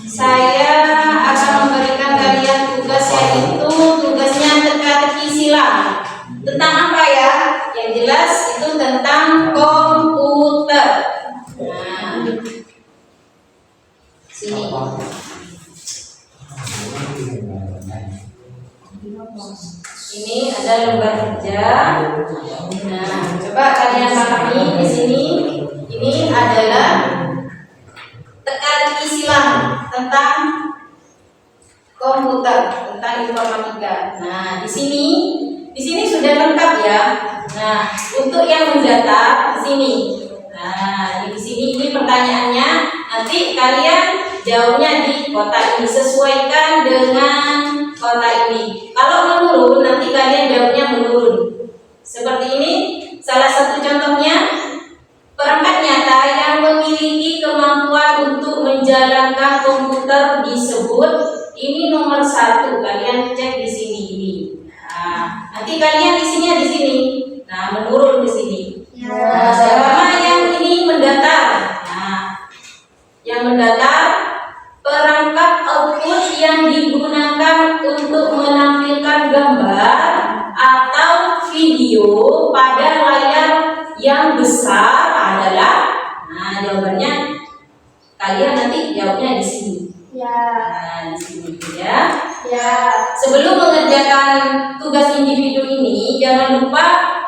saya akan memberikan kalian tugas, yaitu tugasnya teka-teki silang. Tentang apa ya? Yang jelas itu tentang komputer. Nah, sini. Ini ada lembar kerja. Nah, coba kalian pahami di sini. Ini adalah teka-teki silang tentang komputer, tentang informatika. Nah, di sini sudah lengkap ya. Nah, untuk yang mendata di sini. Nah, di sini ini pertanyaannya. Nanti kalian jawabnya di kotak ini, sesuaikan dengan kotak ini. Kalau menurun, nanti kalian jawabnya menurun. Seperti ini. Salah satu contohnya, perangkat nyata yang memiliki kemampuan untuk menjalankan komputer disebut. Ini nomor 1. Kalian cek di sini ini. Nah, nanti kalian di sini. Nah, menurun di sini. Nah, sama yang ini mendatar. Nah, yang mendatar perangkat output yang digunakan untuk menampilkan gambar atau video pada layar yang besar adalah. Nah, jawabannya kalian nanti jawabnya di sini. Ya. Nah, di sini ya. Ya. Sebelum mengerjakan tugas individu ini, jangan lupa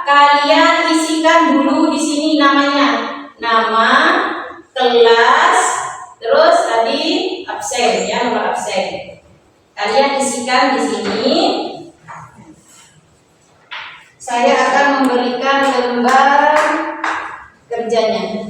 kalian isikan dulu di sini namanya, nama, kelas, terus tadi absen ya, nomor absen. Kalian isikan di sini. Saya akan memberikan lembar kerjanya.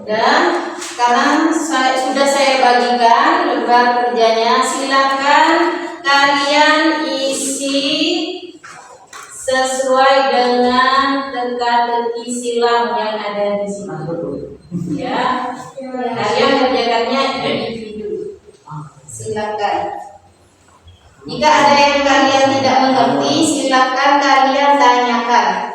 Dan sekarang sudah saya bagikan lembar kerjanya. Silakan kalian isi sesuai dengan teka-teki silang yang ada di sini. Ya, kalian kerjakannya individu. Silakan. Jika ada yang kalian tidak mengerti, silakan kalian tanyakan.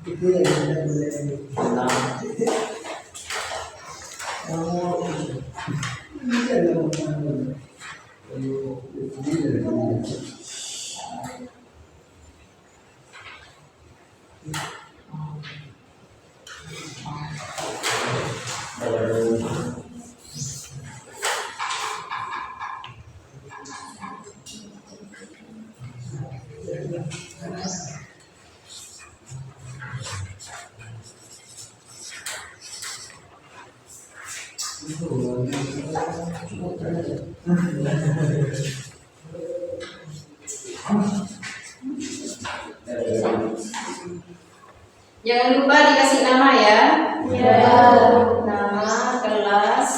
Itu yang kita boleh. Oh, ini ada makanan. Jangan lupa dikasih nama ya. Ya. Nama, kelas,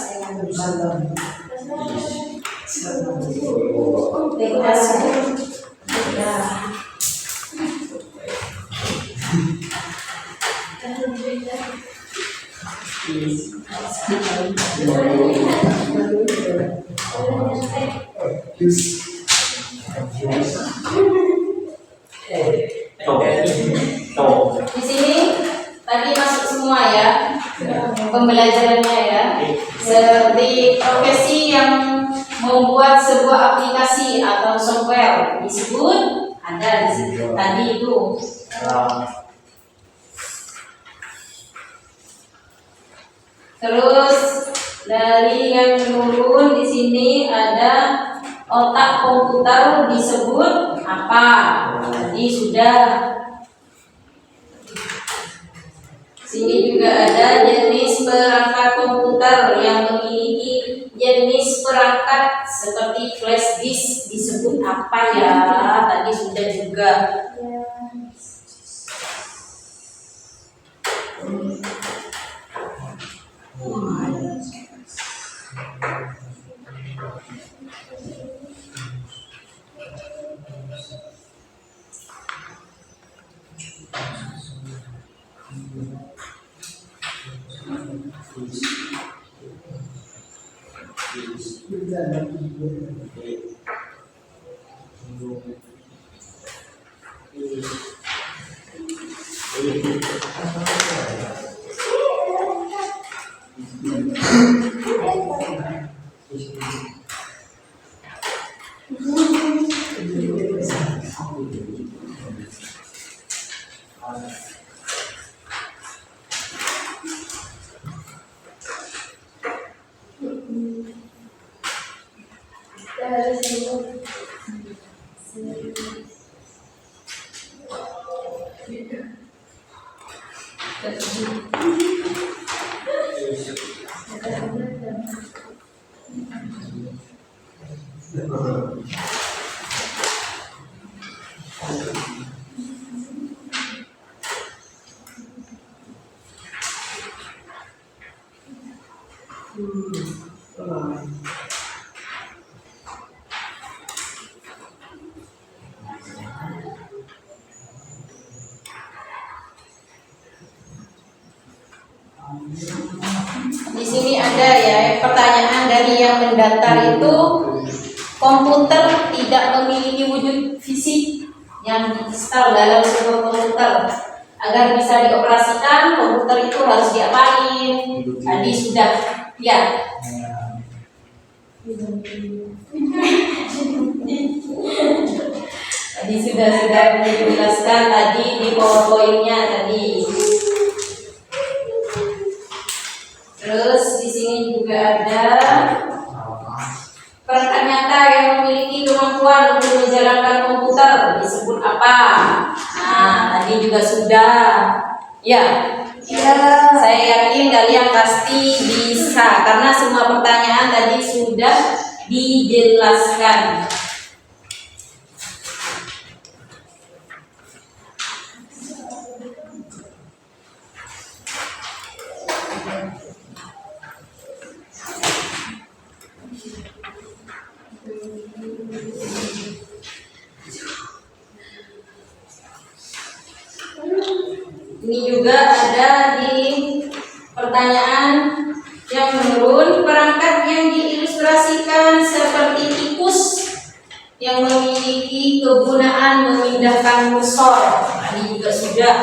Di sini tadi masuk semua ya pembelajarannya ya. Seperti profesi yang membuat sebuah aplikasi atau software disebut ada di situ tadi itu. Terus dari yang menurun di sini ada otak komputer disebut apa? Tadi sudah. Sini juga ada jenis perangkat komputer yang memiliki jenis perangkat seperti flash disk disebut apa ya? Tadi sudah juga. Di sini ada ya pertanyaan dari yang mendaftar itu, komputer tidak memiliki wujud fisik yang diinstal dalam sebuah komputer. Agar bisa dioperasikan, komputer itu harus diapain? Tadi sudah ya. Tadi sudah dijelaskan tadi di PowerPoint-nya tadi. Terus di sini juga ada perangkat nyata yang memiliki kemampuan untuk menjalankan komputer disebut apa? Nah, tadi juga sudah. Ya. Saya yakin kalian pasti bisa karena semua pertanyaan tadi sudah dijelaskan. Ini juga ada di pertanyaan yang menurun, perangkat yang diilustrasikan seperti tikus yang memiliki kegunaan memindahkan kursor. Ini juga sudah.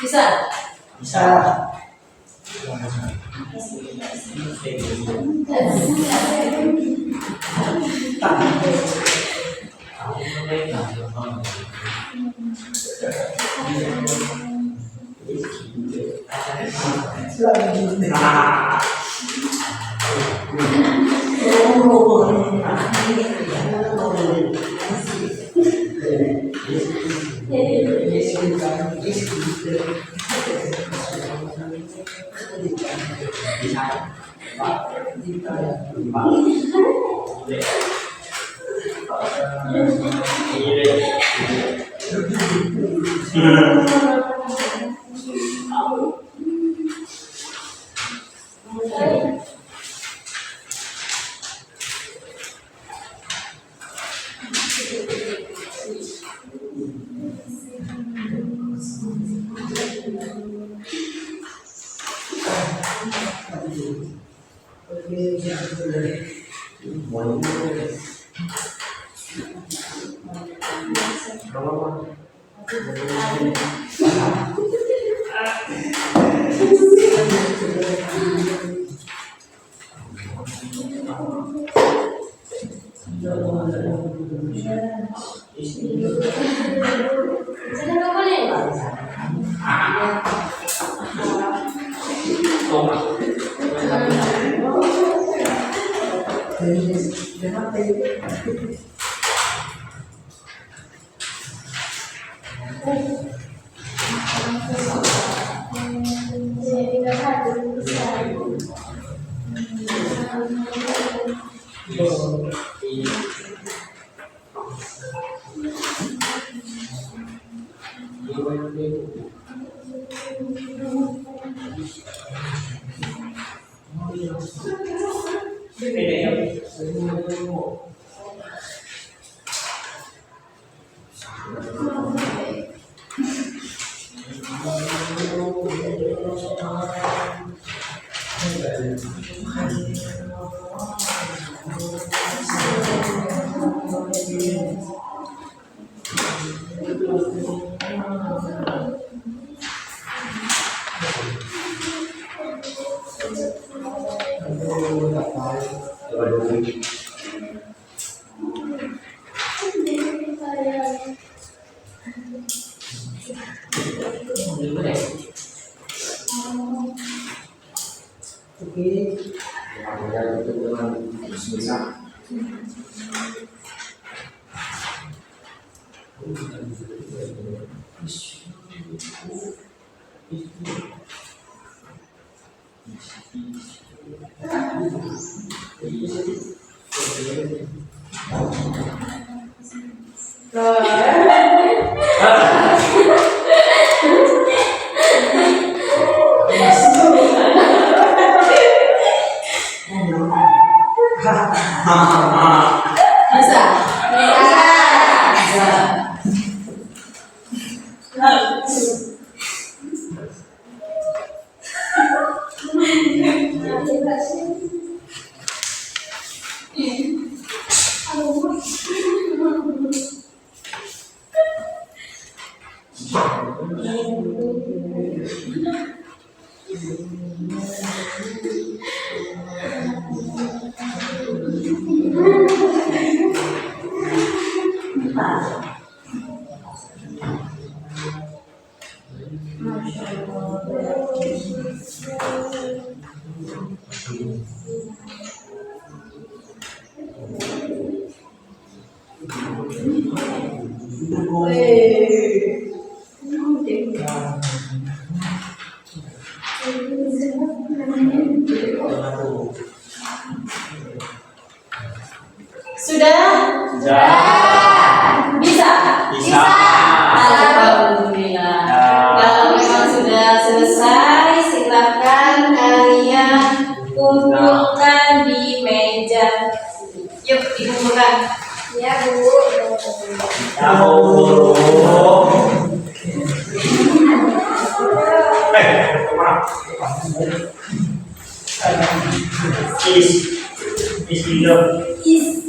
Bisa? Bisa. Bisa? Sudah? Bisa? Bisa. Alhamdulillah. Kalau memang sudah selesai, silakan kumpulkan di meja. Yuk dikumpulkan. Ya, Bu. Tahu guru. Is hidup. Is.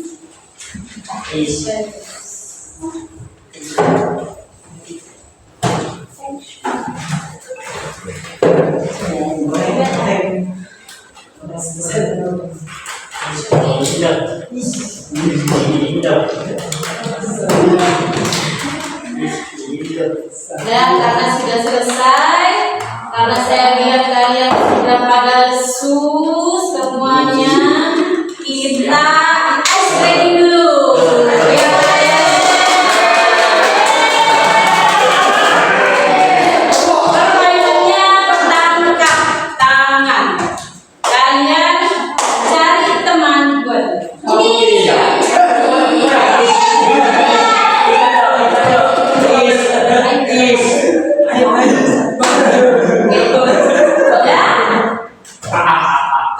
Dan karena sudah selesai, karena saya lihat kalian sudah pada semuanya, kita training dulu. Ya. Permainannya tangkap tangan. Kalian cari teman buat ini dia.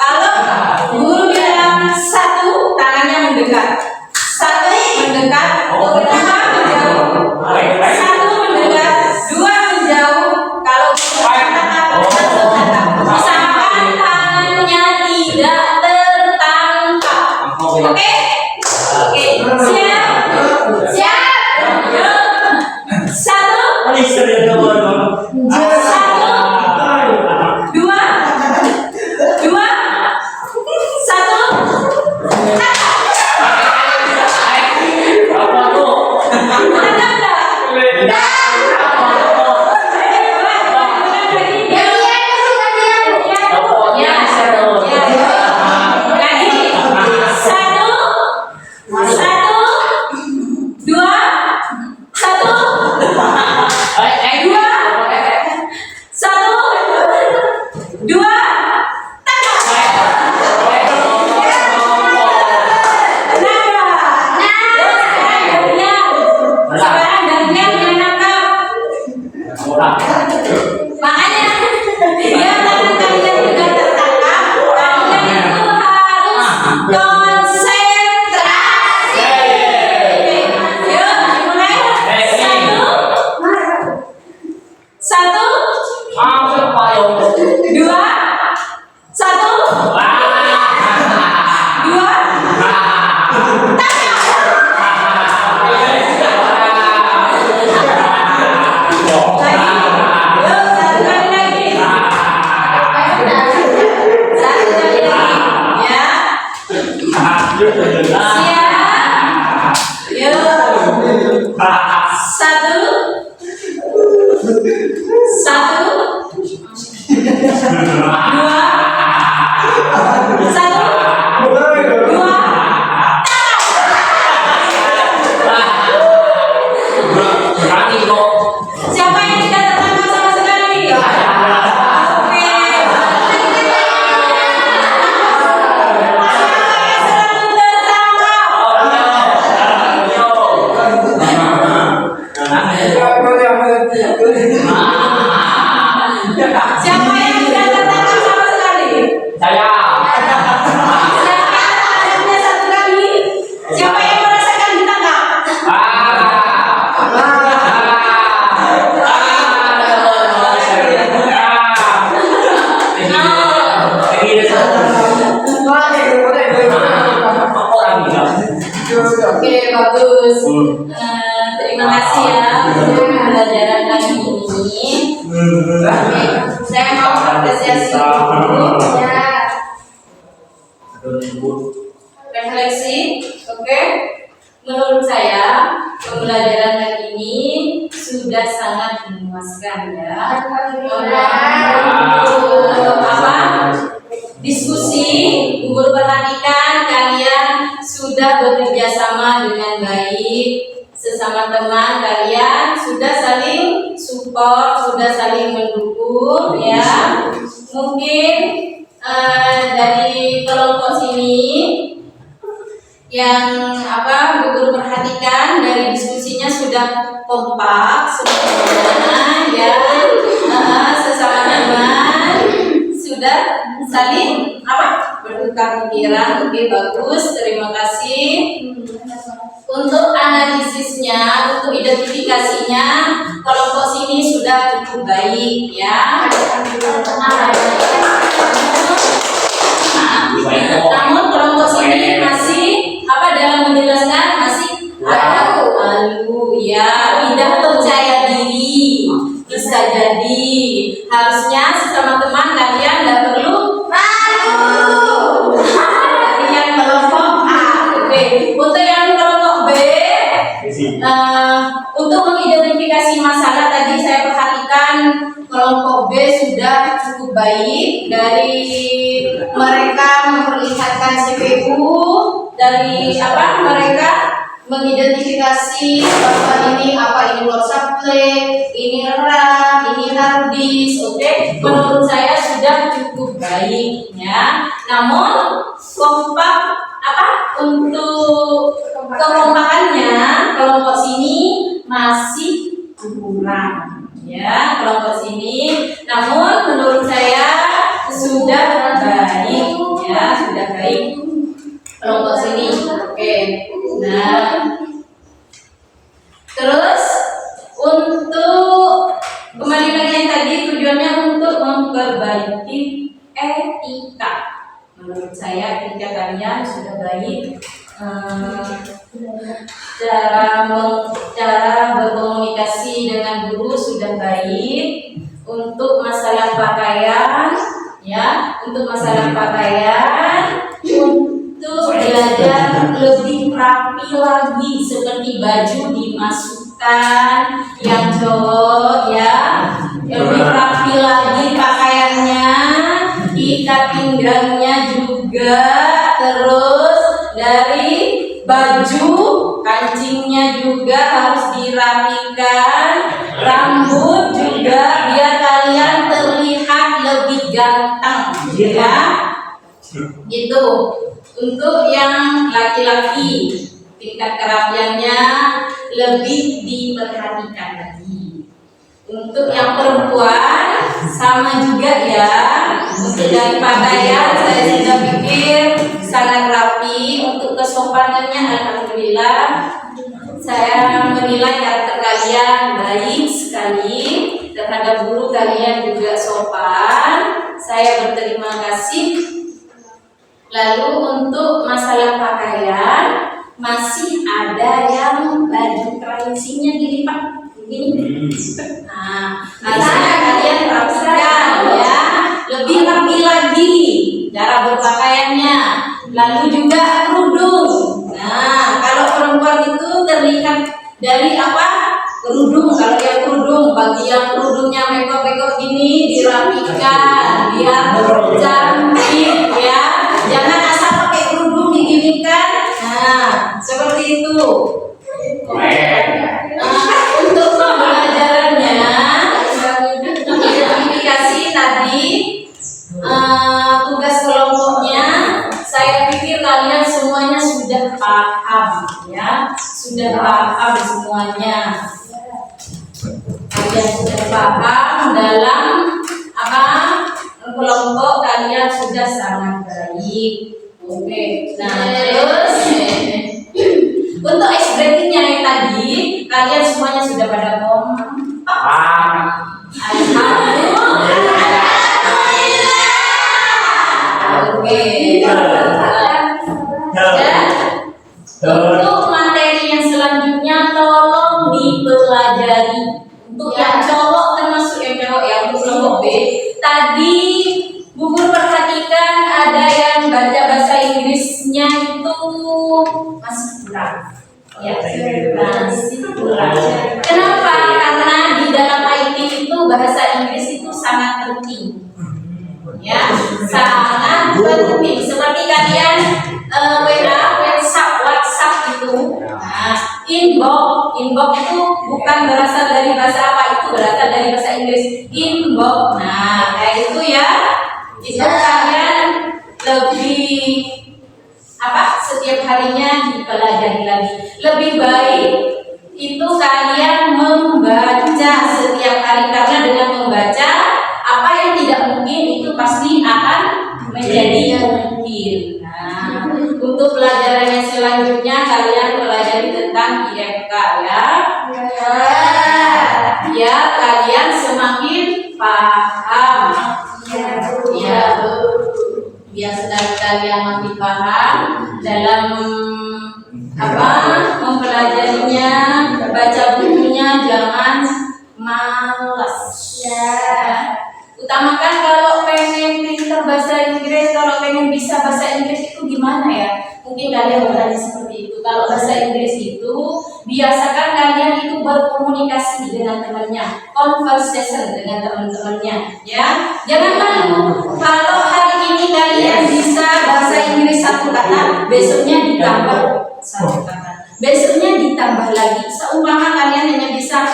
Kalau guru bilang satu, tangannya mendekat. Satu mendekat, dua menjauh. Satu mendekat, dua menjauh. Kalau kata-kata usahakan tangannya tidak tertangkap. Oke? Oke, siap? Siap? Yuk. Satu, dua, satu. Makanya biar tangan kalian juga tertangkap, kalian itu harus konsentrasi. Yuk, mulai. Satu, dua, satu, dua, siapa yang tidak tertangkap sama sekali? Oke. Selalu tertangkap. Siapa yang tidak tertangkap sama sekali? Saya. Silakan tangannya satu kali. Siapa yang merasakan ditangkap? Oke, bagus. Terima kasih ya untuk pembelajaran kali ini. Saya mau apresiasi dulu ya. Refleksi, oke. Menurut saya pembelajaran kali ini sudah sangat memuaskan ya. Apa? Diskusi, guru perhatikan kalian sudah bekerja sama dengan baik, sesama teman kalian sudah saling support, sudah saling mendukung ya. Mungkin dari kelompok sini yang guru perhatikan dari diskusinya sudah kompak semuanya ya, sesama teman sudah saling apa? Bertukar pikiran. Oke, bagus. Terima kasih. Untuk analisisnya, untuk identifikasinya, kelompok sini sudah cukup baik ya. Namun kelompok sini masih apa dalam menjelaskan masih ada malu ya, tidak percaya diri. Bisa jadi harusnya sesama teman kalian tidak perlu malu. Jadi yang kelompok A, oke. Untuk yang kelompok B, untuk mengidentifikasi masalah tadi saya perhatikan kelompok B sudah cukup baik dari mereka memperlihatkan CPU, dari apa mereka mengidentifikasi bahwa ini apa, ini load supply, ini RAM, ini hard disk, oke. Menurut saya sudah cukup baik ya. Namun kompak apa untuk kekompakannya kelompok sini masih kurang ya, kelompok sini. Namun menurut saya sudah baik ya, sudah baik kelompok sini. Oke. Nah, terus untuk kembali lagi yang tadi tujuannya untuk memperbaiki etika. Menurut saya etika kalian sudah baik. Cara berkomunikasi dengan guru sudah baik. Untuk masalah pakaian ya, untuk masalah pakaian, untuk belajar lebih rapi lagi, seperti baju dimasukkan yang cowok ya, lebih rapi lagi pakaiannya, ikat pinggangnya juga, terus dari baju kancingnya juga harus dirapikan, rambut juga biar kalian terlihat lebih ganteng ya, gitu. Untuk yang laki-laki tingkat kerapiannya lebih diperhatikan lagi. Untuk yang perempuan sama juga ya. Untuk dari pakaian saya sudah pikir sangat rapi. Untuk kesopanannya alhamdulillah saya menilai karakter kalian baik sekali. Terhadap guru kalian juga sopan. Saya berterima kasih. Lalu untuk masalah pakaian masih ada yang baju tradisinya dilipat begini. Nah, harusnya kalian rapikan ya, lebih rapi lagi cara berpakaiannya. Lalu juga kerudung. Nah, kalau perempuan itu terlihat dari apa? Kerudung. Kalau yang kerudung, bagian kerudungnya mekop-mekop gini dirapikan biar cantik ya. Jangan asal pakai kerudung diginikan. Nah, seperti itu. Untuk pembelajarannya, identifikasi tadi, tugas kelompoknya, saya pikir kalian semuanya sudah paham, ya, sudah paham semuanya. Kalian sudah paham dalam apa? Kelompok kalian sudah sangat baik. Oke. Nah, terus untuk ice breakingnya yang tadi kalian semuanya sudah pada kompak. Alhamdulillah. Oke. Dan untuk materi yang selanjutnya tolong dipelajari. Untuk yang cowok termasuk yang cowok ya, untuk kelompok B. Tadi Bu Guru perhatikan ada yang baca bahasa Inggrisnya itu masih kurang. Ya, masih kurang. Kenapa? Karena di dalam IT itu bahasa Inggris itu sangat penting. Ya, sangat penting. Seperti kalian WhatsApp itu. Nah, inbox itu bukan berasal dari bahasa apa, itu berasal dari bahasa Inggris. Inbox. Nah, kayak itu ya. Itu kalian lebih apa? Setiap harinya dipelajari lagi. Lebih baik itu kalian membaca setiap hari, karena dengan membaca apa yang tidak mungkin itu pasti akan menjadi mungkin. Nah, untuk pelajaran yang selanjutnya kalian pelajari tentang IFK ya. Ya, kalian semakin paham. Ya, biar sedang kalian makin paham dalam mempelajarinya, baca bukunya jangan malas. Ya. Utamakan kalau pengen pintar bahasa Inggris, kalau pengen bisa bahasa Inggris itu gimana ya? Mungkin kalian bertanya seperti itu. Kalau bahasa Inggris itu biasakan kalian itu berkomunikasi dengan temannya, conversation dengan teman-temannya, ya. Jangan malu. Kalau hari ini kalian bisa bahasa Inggris satu kata, besoknya ditambah satu kata, besoknya ditambah lagi. Seumpama kalian hanya bisa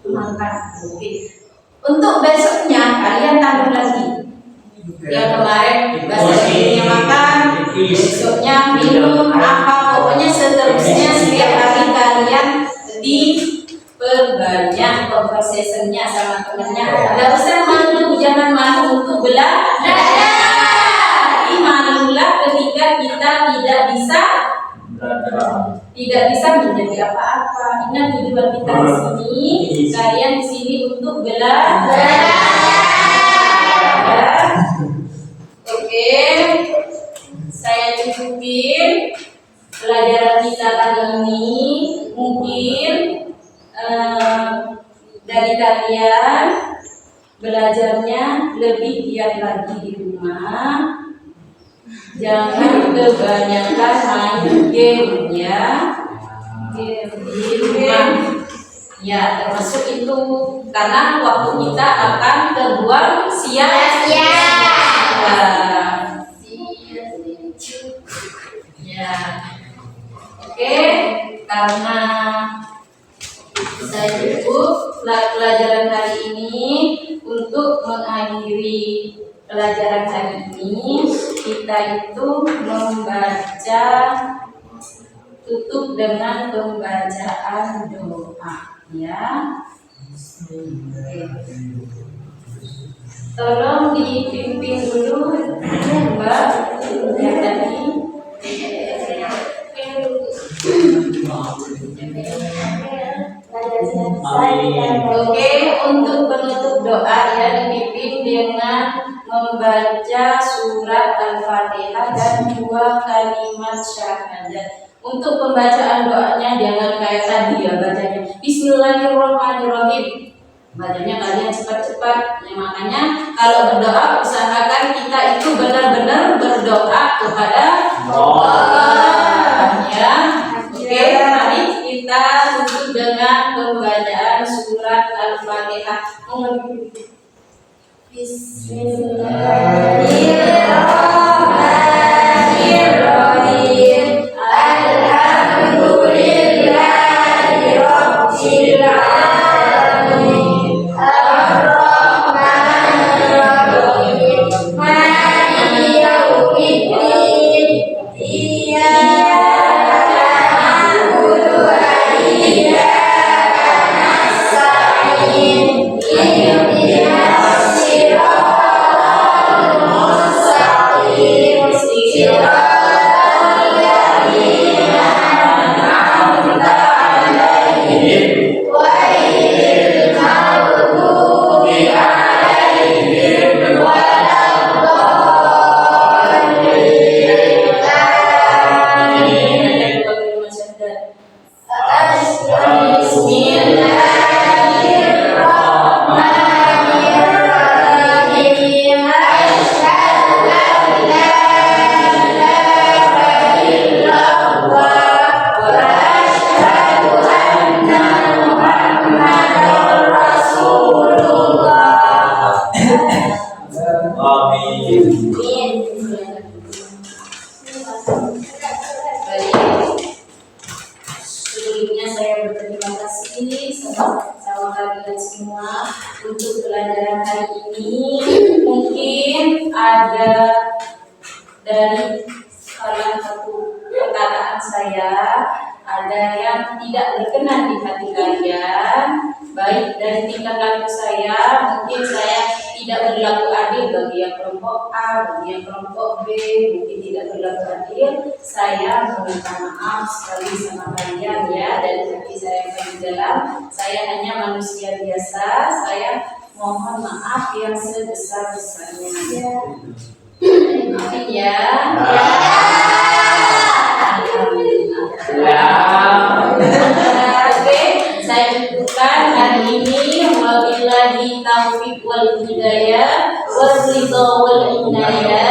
makan, oke. Untuk besoknya kalian tambah lagi. Yang kemarin bahasa Inggrisnya makan, besoknya minum apa, pokoknya seterusnya setiap hari kalian diperbanyak conversationnya sama temennya. Gak usah malu, jangan malu untuk belajar. Tapi malulah ketika kita tidak bisa menjadi apa-apa. Ingat tujuan kita di sini. Kalian di sini untuk belajar. Oke, saya cukupin pelajaran kita kali ini. Mungkin dari kalian belajarnya lebih giat lagi di rumah. Jangan kebanyakan main game ya. Di rumah. Ya, termasuk itu karena waktu kita akan terbuang sia-sia. Ya. Oke, karena saya cukup pelajaran hari ini. Untuk mengakhiri pelajaran hari ini, kita itu membaca, tutup dengan pembacaan doa ya. Tolong dipimpin dulu Mbak yang tadi. Oke, untuk penutup doa ya dipimpin dengan membaca surat Al-Fatihah dan 2 kalimat syahadat. Untuk pembacaan doanya jangan kayak tadi ya bacanya Bismillahirrahmanirrahim. Bacanya kalian cepat-cepat. Ya, makanya kalau berdoa usahakan kita itu benar-benar berdoa kepada Allah ya. Oke, mari kita tutup dengan pembacaan surat Al-Fatihah. Bismillahirrahmanirrahim. Alhamdulillahirabbil alamin. Ar-Rahmanir-Rahim. Maliki yaumiddin. Iyyaka na'budu wa iyyaka nasta'in. Ihdinas siratal mustaqim. Siratal ladzina an'amta 'alaihim ghairil maghdubi 'alaihim waladdallin. Amin. Bismillahirrahmanirrahim. Asyhadu an la ilaha illallah wa asyhadu anna Muhammadar Rasulullah. Amin. Baik. Sebelumnya saya berterima kasih sama kalian semua untuk pelajaran hari ini. Mungkin ada dari salah satu perkataan saya ada yang tidak berkenan di hati kalian, baik dari tingkah laku saya, mungkin saya tidak berlaku adil bagi yang kelompok A, bagi yang kelompok B, mungkin tidak berlaku adil, saya meminta maaf sekali sama kalian ya, dari hati saya yang paling dalam. Saya hanya manusia biasa, saya mohon maaf yang sebesar-besarnya. Maafin ya. Oke, saya cukupkan hari ini. Wabillahi taufiq wal hidayah, wal ridha wal inayah.